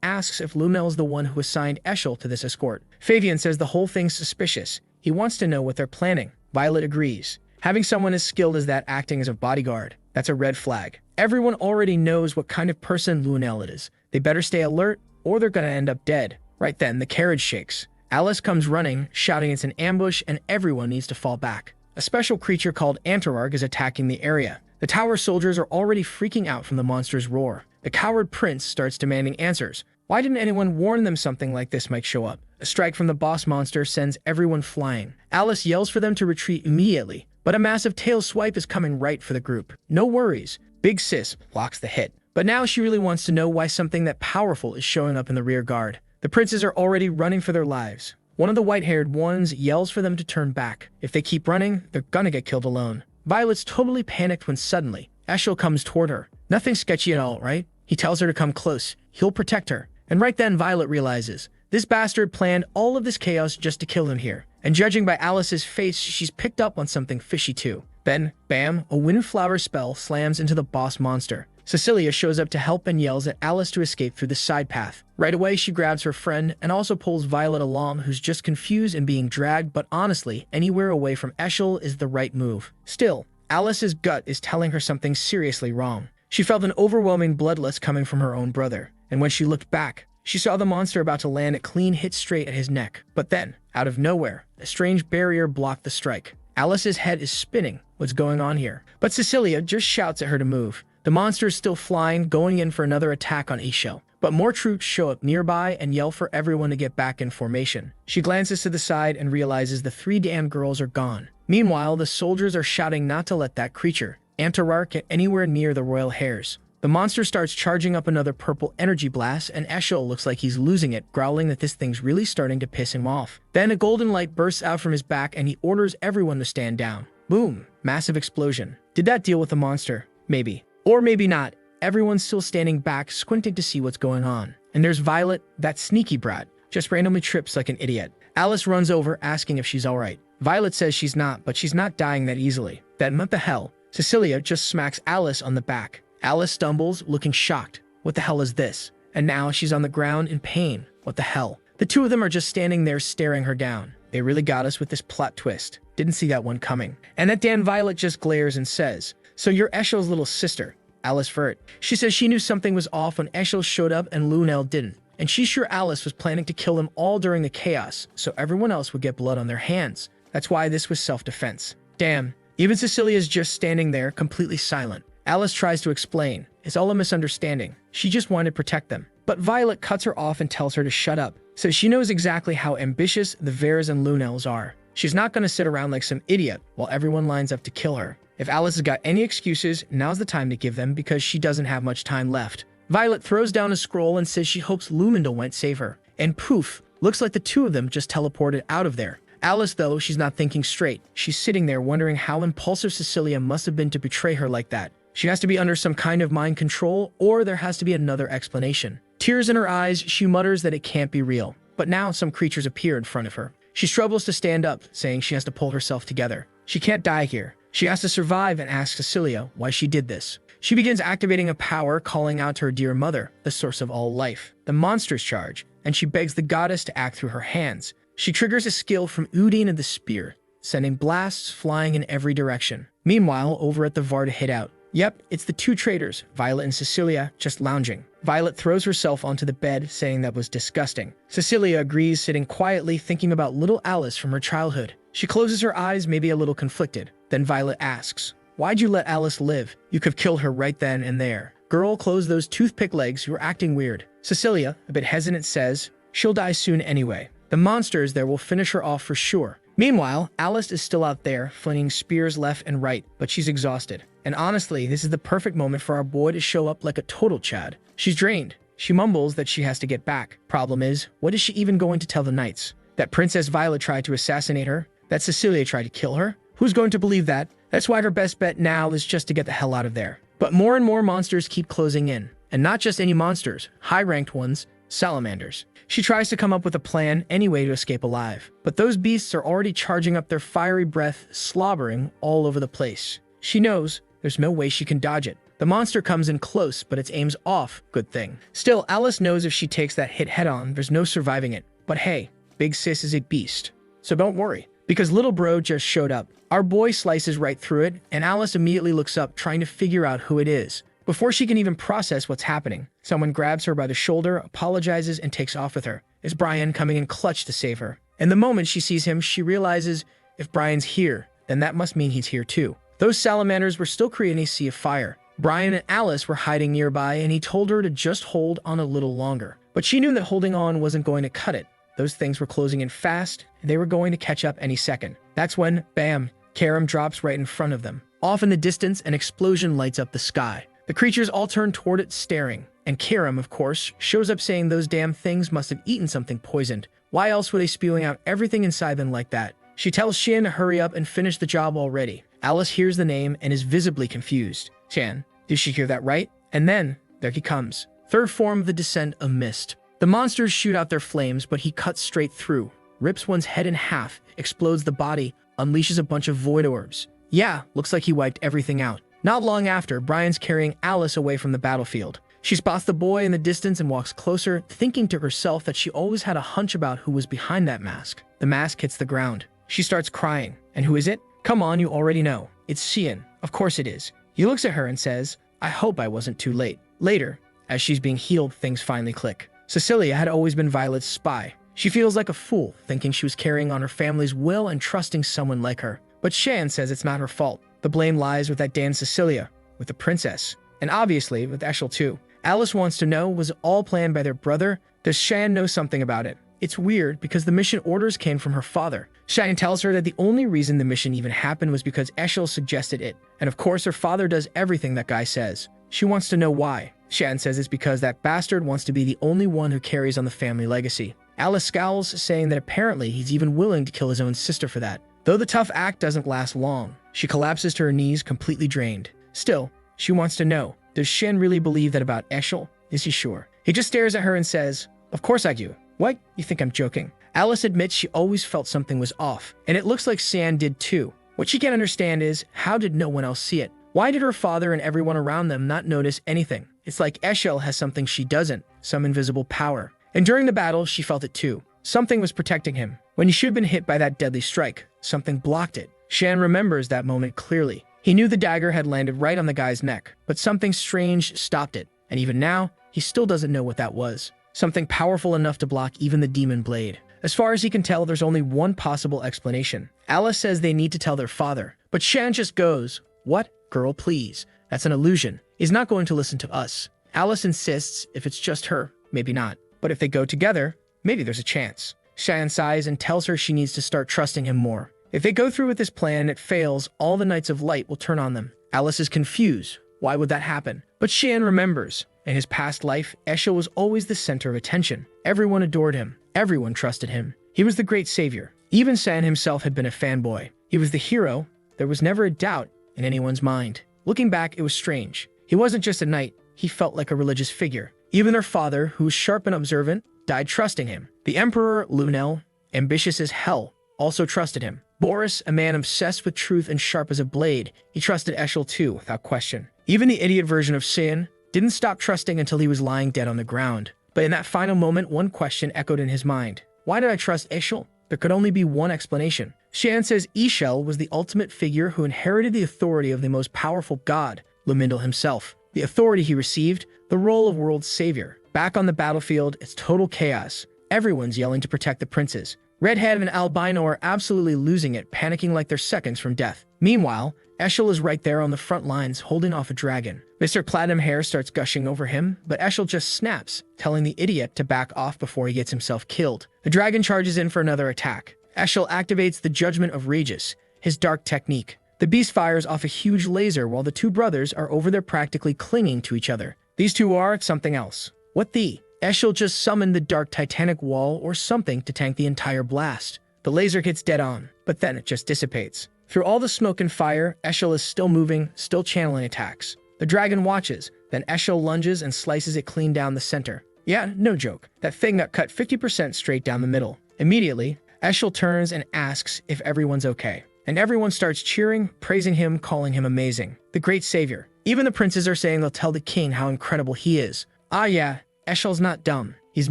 asks if Lunel is the one who assigned Eshel to this escort. Fabian says the whole thing's suspicious. He wants to know what they're planning. Violet agrees. Having someone as skilled as that acting as a bodyguard, that's a red flag. Everyone already knows what kind of person Lunel is. They better stay alert, or they're gonna end up dead. Right then, the carriage shakes. Alice comes running, shouting it's an ambush and everyone needs to fall back. A special creature called Antararg is attacking the area. The tower soldiers are already freaking out from the monster's roar. The coward prince starts demanding answers. Why didn't anyone warn them something like this might show up? A strike from the boss monster sends everyone flying. Alice yells for them to retreat immediately, but a massive tail swipe is coming right for the group. No worries. Big Sis blocks the hit. But now she really wants to know why something that powerful is showing up in the rear guard. The princes are already running for their lives. One of the white-haired ones yells for them to turn back. If they keep running, they're gonna get killed alone. Violet's totally panicked when suddenly, Eshel comes toward her. Nothing sketchy at all, right? He tells her to come close. He'll protect her. And right then, Violet realizes, this bastard planned all of this chaos just to kill him here. and judging by Alice's face, she's picked up on something fishy too. Then, bam, a windflower spell slams into the boss monster. Cecilia shows up to help and yells at Alice to escape through the side path. Right away, she grabs her friend and also pulls Violet along, who's just confused and being dragged, but honestly, anywhere away from Eshel is the right move. Still, Alice's gut is telling her something seriously wrong. She felt an overwhelming bloodlust coming from her own brother, and when she looked back, she saw the monster about to land a clean hit straight at his neck. But then, out of nowhere, a strange barrier blocked the strike. Alice's head is spinning. What's going on here? But Cecilia just shouts at her to move. The monster is still flying, going in for another attack on Eshel. But more troops show up nearby and yell for everyone to get back in formation. She glances to the side and realizes the 3 damn girls are gone. Meanwhile, the soldiers are shouting not to let that creature, Antararch, get anywhere near the royal hairs. The monster starts charging up another purple energy blast, and Eshel looks like he's losing it, growling that this thing's really starting to piss him off. Then a golden light bursts out from his back and he orders everyone to stand down. Boom! Massive explosion. Did that deal with the monster? Maybe. Or maybe not. Everyone's still standing back, squinting to see what's going on. And there's Violet, that sneaky brat, just randomly trips like an idiot. Alice runs over, asking if she's alright. Violet says she's not, but she's not dying that easily. Then what the hell? Cecilia just smacks Alice on the back. Alice stumbles, looking shocked. What the hell is this? And now she's on the ground in pain. What the hell? The two of them are just standing there staring her down. They really got us with this plot twist. Didn't see that one coming. And that damn Violet just glares and says, "So you're Eshel's little sister, Alice Vert." She says she knew something was off when Eshel showed up and Lunel didn't. And she's sure Alice was planning to kill them all during the chaos, so everyone else would get blood on their hands. That's why this was self-defense. Damn. Even Cecilia's just standing there, completely silent. Alice tries to explain. It's all a misunderstanding. She just wanted to protect them. But Violet cuts her off and tells her to shut up, so she knows exactly how ambitious the Vers and Lunels are. She's not going to sit around like some idiot while everyone lines up to kill her. If Alice has got any excuses, now's the time to give them because she doesn't have much time left. Violet throws down a scroll and says she hopes Lumindal won't save her. And poof, looks like the two of them just teleported out of there. Alice, though, she's not thinking straight. She's sitting there wondering how impulsive Cecilia must have been to betray her like that. She has to be under some kind of mind control, or there has to be another explanation. Tears in her eyes, she mutters that it can't be real. But now some creatures appear in front of her. She struggles to stand up, saying she has to pull herself together. She can't die here. She has to survive and asks Cecilia why she did this. She begins activating a power, calling out to her dear mother, the source of all life, the monster's charge, and she begs the goddess to act through her hands. She triggers a skill from Udine and the spear, sending blasts flying in every direction. Meanwhile, over at the Varda hideout, yep, it's the two traitors, Violet and Cecilia, just lounging. Violet throws herself onto the bed, saying that was disgusting. Cecilia agrees, sitting quietly, thinking about little Alice from her childhood. She closes her eyes, maybe a little conflicted. Then Violet asks, "Why'd you let Alice live? You could have killed her right then and there." "Girl, close those toothpick legs, you're acting weird." Cecilia, a bit hesitant, says, "She'll die soon anyway. The monsters there will finish her off for sure." Meanwhile, Alice is still out there, flinging spears left and right, but she's exhausted. And honestly, this is the perfect moment for our boy to show up like a total Chad. She's drained. She mumbles that she has to get back. Problem is, what is she even going to tell the knights? That Princess Violet tried to assassinate her? That Cecilia tried to kill her? Who's going to believe that? That's why her best bet now is just to get the hell out of there. But more and more monsters keep closing in. And not just any monsters, high-ranked ones, salamanders. She tries to come up with a plan anyway to escape alive. But those beasts are already charging up their fiery breath, slobbering all over the place. She knows there's no way she can dodge it. The monster comes in close, but its aim's off. Good thing. Still, Alice knows if she takes that hit head-on, there's no surviving it. But hey, Big Sis is a beast. So don't worry, because little bro just showed up. Our boy slices right through it, and Alice immediately looks up, trying to figure out who it is. Before she can even process what's happening, someone grabs her by the shoulder, apologizes, and takes off with her. It's Brian coming in clutch to save her. And the moment she sees him, she realizes if Brian's here, then that must mean he's here too. Those salamanders were still creating a sea of fire. Brian and Alice were hiding nearby, and he told her to just hold on a little longer. But she knew that holding on wasn't going to cut it. Those things were closing in fast, and they were going to catch up any second. That's when, bam, Karam drops right in front of them. Off in the distance, an explosion lights up the sky. The creatures all turn toward it, staring. And Karam, of course, shows up saying those damn things must have eaten something poisoned. Why else were they spewing out everything inside them like that? She tells Shan to hurry up and finish the job already. Alice hears the name and is visibly confused. Shan, did she hear that right? And then, there he comes. Third form of the descent of mist. The monsters shoot out their flames, but he cuts straight through. rips one's head in half, explodes the body, unleashes a bunch of void orbs. Yeah, looks like he wiped everything out. Not long after, Brian's carrying Alice away from the battlefield. She spots the boy in the distance and walks closer, thinking to herself that she always had a hunch about who was behind that mask. The mask hits the ground. She starts crying. And who is it? Come on, you already know. It's Xian. Of course it is. He looks at her and says, I hope I wasn't too late. Later, as she's being healed, things finally click. Cecilia had always been Violet's spy. She feels like a fool, thinking she was carrying on her family's will and trusting someone like her. But Shan says it's not her fault. The blame lies with that damn Cecilia, with the princess, and obviously with Eshel too. Alice wants to know, was it all planned by their brother? Does Shan know something about it? It's weird because the mission orders came from her father. Shan tells her that the only reason the mission even happened was because Eshel suggested it. And of course her father does everything that guy says. She wants to know why. Shan says it's because that bastard wants to be the only one who carries on the family legacy. Alice scowls, saying that apparently he's even willing to kill his own sister for that. Though the tough act doesn't last long, she collapses to her knees, completely drained. Still, she wants to know, does Shen really believe that about Eshel? Is he sure? He just stares at her and says, of course I do. What? You think I'm joking? Alice admits she always felt something was off, and it looks like Sian did too. What she can't understand is, how did no one else see it? Why did her father and everyone around them not notice anything? It's like Eshel has something she doesn't, some invisible power. And during the battle, she felt it too. Something was protecting him. When he should have been hit by that deadly strike, something blocked it. Shan remembers that moment clearly. He knew the dagger had landed right on the guy's neck, but something strange stopped it. And even now, he still doesn't know what that was. Something powerful enough to block even the demon blade. As far as he can tell, there's only one possible explanation. Alice says they need to tell their father, but Shan just goes, what? Girl, please. That's an illusion. He's not going to listen to us. Alice insists if it's just her, maybe not. But if they go together, maybe there's a chance. Shan sighs and tells her she needs to start trusting him more. If they go through with this plan and it fails, all the Knights of Light will turn on them. Alice is confused. Why would that happen? But Shan remembers. In his past life, Eshel was always the center of attention. Everyone adored him. Everyone trusted him. He was the great savior. Even San himself had been a fanboy. He was the hero. There was never a doubt in anyone's mind. Looking back, it was strange. He wasn't just a knight. He felt like a religious figure. Even their father, who was sharp and observant, died trusting him. The Emperor, Lunel, ambitious as hell, also trusted him. Boris, a man obsessed with truth and sharp as a blade, he trusted Eshel too, without question. Even the idiot version of Sin didn't stop trusting until he was lying dead on the ground. But in that final moment, one question echoed in his mind. Why did I trust Eshel? There could only be one explanation. Shan says Eshel was the ultimate figure who inherited the authority of the most powerful god, Lumindal himself. The authority he received, the role of world savior. Back on the battlefield, it's total chaos. Everyone's yelling to protect the princes. Redhead and Albino are absolutely losing it, panicking like they're seconds from death. Meanwhile, Eshel is right there on the front lines, holding off a dragon. Mr. Platinum Hair starts gushing over him, but Eshel just snaps, telling the idiot to back off before he gets himself killed. The dragon charges in for another attack. Eshel activates the Judgment of Regis, his dark technique. The beast fires off a huge laser while the two brothers are over there practically clinging to each other. These two are something else. What the? Eshel just summoned the dark titanic wall or something to tank the entire blast. The laser hits dead on, but then it just dissipates. Through all the smoke and fire, Eshel is still moving, still channeling attacks. The dragon watches, then Eshel lunges and slices it clean down the center. Yeah, no joke. That thing got cut 50% straight down the middle. Immediately, Eshel turns and asks if everyone's okay. And everyone starts cheering, praising him, calling him amazing. The great savior. Even the princes are saying they'll tell the king how incredible he is. Ah yeah, Eshel's not dumb. He's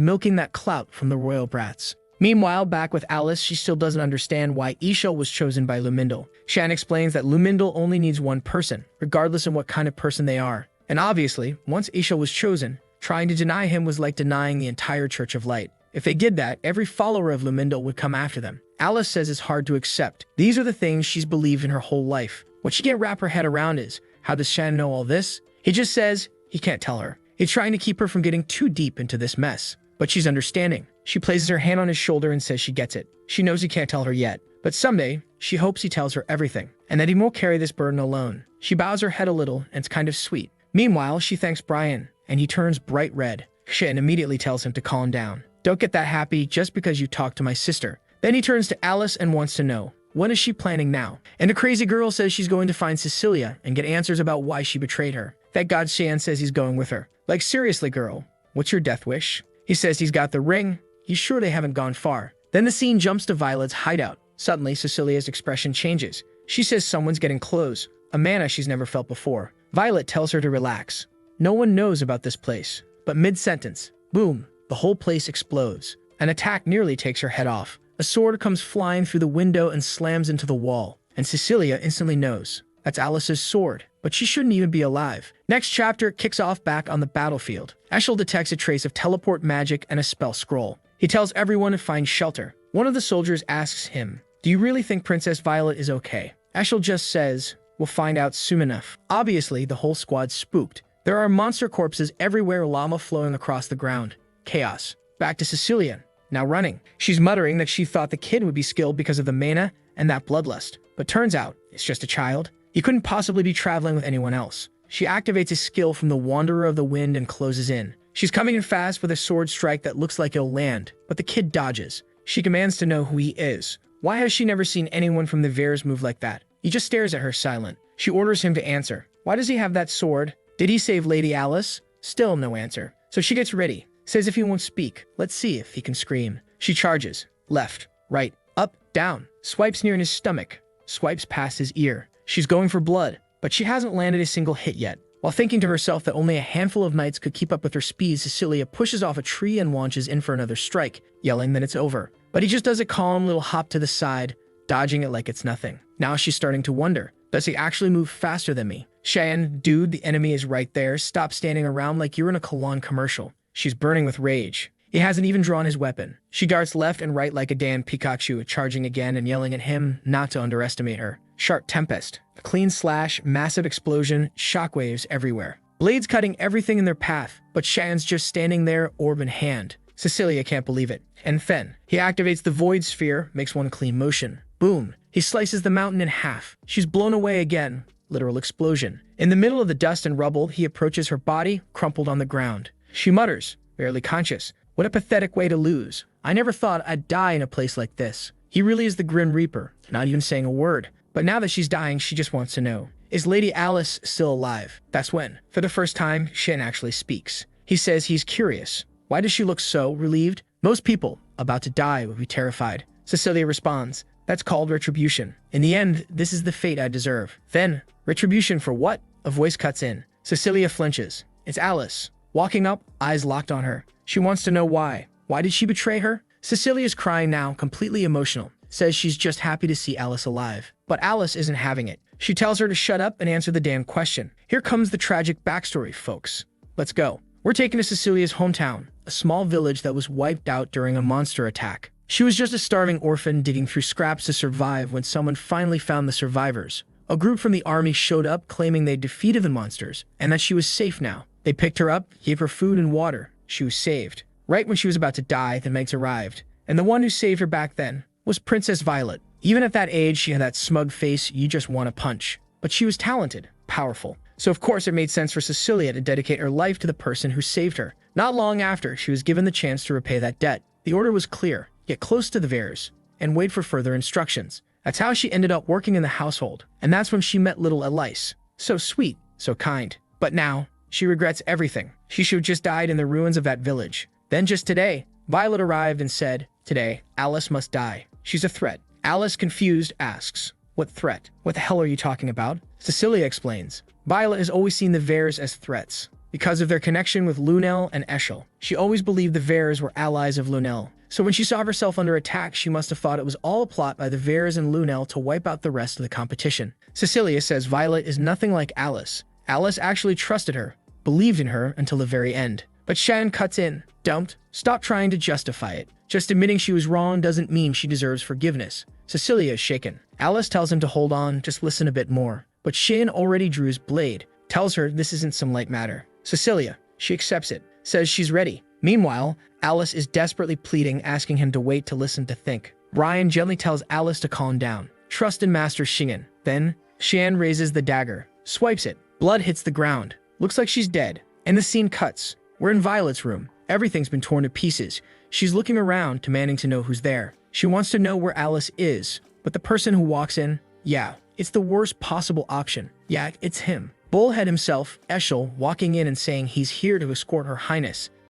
milking that clout from the royal brats. Meanwhile, back with Alice, she still doesn't understand why Eshel was chosen by Lumindal. Shan explains that Lumindal only needs one person, regardless of what kind of person they are. And obviously, once Eshel was chosen, trying to deny him was like denying the entire Church of Light. If they did that, every follower of Lumindal would come after them. Alice says it's hard to accept. These are the things she's believed in her whole life. What she can't wrap her head around is, how does Shan know all this? He just says he can't tell her. He's trying to keep her from getting too deep into this mess. But she's understanding. She places her hand on his shoulder and says she gets it. She knows he can't tell her yet. But someday, she hopes he tells her everything, and that he won't carry this burden alone. She bows her head a little, and it's kind of sweet. Meanwhile, she thanks Brian, and he turns bright red. Shan immediately tells him to calm down. Don't get that happy just because you talked to my sister. Then he turns to Alice and wants to know, what is she planning now? And the crazy girl says she's going to find Cecilia and get answers about why she betrayed her. Thank God Shan says he's going with her. Like seriously girl, what's your death wish? He says he's got the ring. He's sure they haven't gone far. Then the scene jumps to Violet's hideout. Suddenly, Cecilia's expression changes. She says someone's getting close, a manna she's never felt before. Violet tells her to relax. No one knows about this place. But mid-sentence, boom, the whole place explodes. An attack nearly takes her head off. A sword comes flying through the window and slams into the wall. And Cecilia instantly knows. That's Alice's sword, but she shouldn't even be alive. Next chapter kicks off back on the battlefield. Eshel detects a trace of teleport magic and a spell scroll. He tells everyone to find shelter. One of the soldiers asks him, "Do you really think Princess Violet is okay?" Eshel just says, "We'll find out soon enough." Obviously, the whole squad's spooked. There are monster corpses everywhere, lava flowing across the ground. Chaos. Back to Cecilia, now running. She's muttering that she thought the kid would be skilled because of the mana and that bloodlust. But turns out, it's just a child. He couldn't possibly be traveling with anyone else. She activates a skill from the Wanderer of the Wind and closes in. She's coming in fast with a sword strike that looks like it'll land, but the kid dodges. She demands to know who he is. Why has she never seen anyone from the Veers move like that? He just stares at her silent. She orders him to answer. Why does he have that sword? Did he save Lady Alice? Still no answer. So she gets ready. Says if he won't speak, let's see if he can scream. She charges. Left, right, up, down. Swipes near in his stomach. Swipes past his ear. She's going for blood, but she hasn't landed a single hit yet. While thinking to herself that only a handful of knights could keep up with her speed, Cecilia pushes off a tree and launches in for another strike, yelling that it's over. But he just does a calm little hop to the side, dodging it like it's nothing. Now she's starting to wonder, does he actually move faster than me? Shan, dude, the enemy is right there. Stop standing around like you're in a Kalon commercial. She's burning with rage. He hasn't even drawn his weapon. She darts left and right like a damn Pikachu, charging again and yelling at him not to underestimate her. Sharp tempest. A clean slash, massive explosion, shockwaves everywhere. Blades cutting everything in their path, but Shan's just standing there, orb in hand. Cecilia can't believe it. And Fen. He activates the void sphere, makes one clean motion. Boom. He slices the mountain in half. She's blown away again. Literal explosion. In the middle of the dust and rubble, he approaches her body, crumpled on the ground. She mutters, barely conscious. What a pathetic way to lose. I never thought I'd die in a place like this. He really is the Grim Reaper, not even saying a word. But now that she's dying, she just wants to know, is Lady Alice still alive? That's when, for the first time, Shin actually speaks. He says he's curious. Why does she look so relieved? Most people about to die would be terrified. Cecilia responds, that's called retribution. In the end, this is the fate I deserve. Then, retribution for what? A voice cuts in. Cecilia flinches. It's Alice. Walking up, eyes locked on her. She wants to know why. Why did she betray her? Cecilia's crying now, completely emotional. Says she's just happy to see Alice alive. But Alice isn't having it. She tells her to shut up and answer the damn question. Here comes the tragic backstory, folks. Let's go. We're taken to Cecilia's hometown, a small village that was wiped out during a monster attack. She was just a starving orphan digging through scraps to survive when someone finally found the survivors. A group from the army showed up claiming they'd defeated the monsters and that she was safe now. They picked her up, gave her food and water. She was saved. Right when she was about to die, the Megs arrived. And the one who saved her back then was Princess Violet. Even at that age, she had that smug face you just want to punch. But she was talented, powerful. So of course it made sense for Cecilia to dedicate her life to the person who saved her. Not long after, she was given the chance to repay that debt. The order was clear. Get close to the Veers and wait for further instructions. That's how she ended up working in the household. And that's when she met little Elise. So sweet, so kind. But now, she regrets everything. She should have just died in the ruins of that village. Then just today, Violet arrived and said, today, Alice must die. She's a threat. Alice, confused, asks, what threat? What the hell are you talking about? Cecilia explains. Violet has always seen the Veers as threats. Because of their connection with Lunel and Eshel. She always believed the Veers were allies of Lunel. So when she saw herself under attack, she must have thought it was all a plot by the Veers and Lunel to wipe out the rest of the competition. Cecilia says Violet is nothing like Alice. Alice actually trusted her, believed in her until the very end. But Shan cuts in. Don't. Stop trying to justify it. Just admitting she was wrong doesn't mean she deserves forgiveness. Cecilia is shaken. Alice tells him to hold on, just listen a bit more. But Shin already drew his blade. Tells her this isn't some light matter. Cecilia, she accepts it. Says she's ready. Meanwhile, Alice is desperately pleading, asking him to wait to listen to think. Brian gently tells Alice to calm down. Trust in Master Shingen. Then, Shan raises the dagger. Swipes it. Blood hits the ground. Looks like she's dead. And the scene cuts. We're in Violet's room. Everything's been torn to pieces. She's looking around, demanding to know who's there. She wants to know where Alice is. But the person who walks in, yeah, it's the worst possible option. Yeah, it's him. Bullhead himself, Eshel, walking in and saying he's here to escort Her Highness.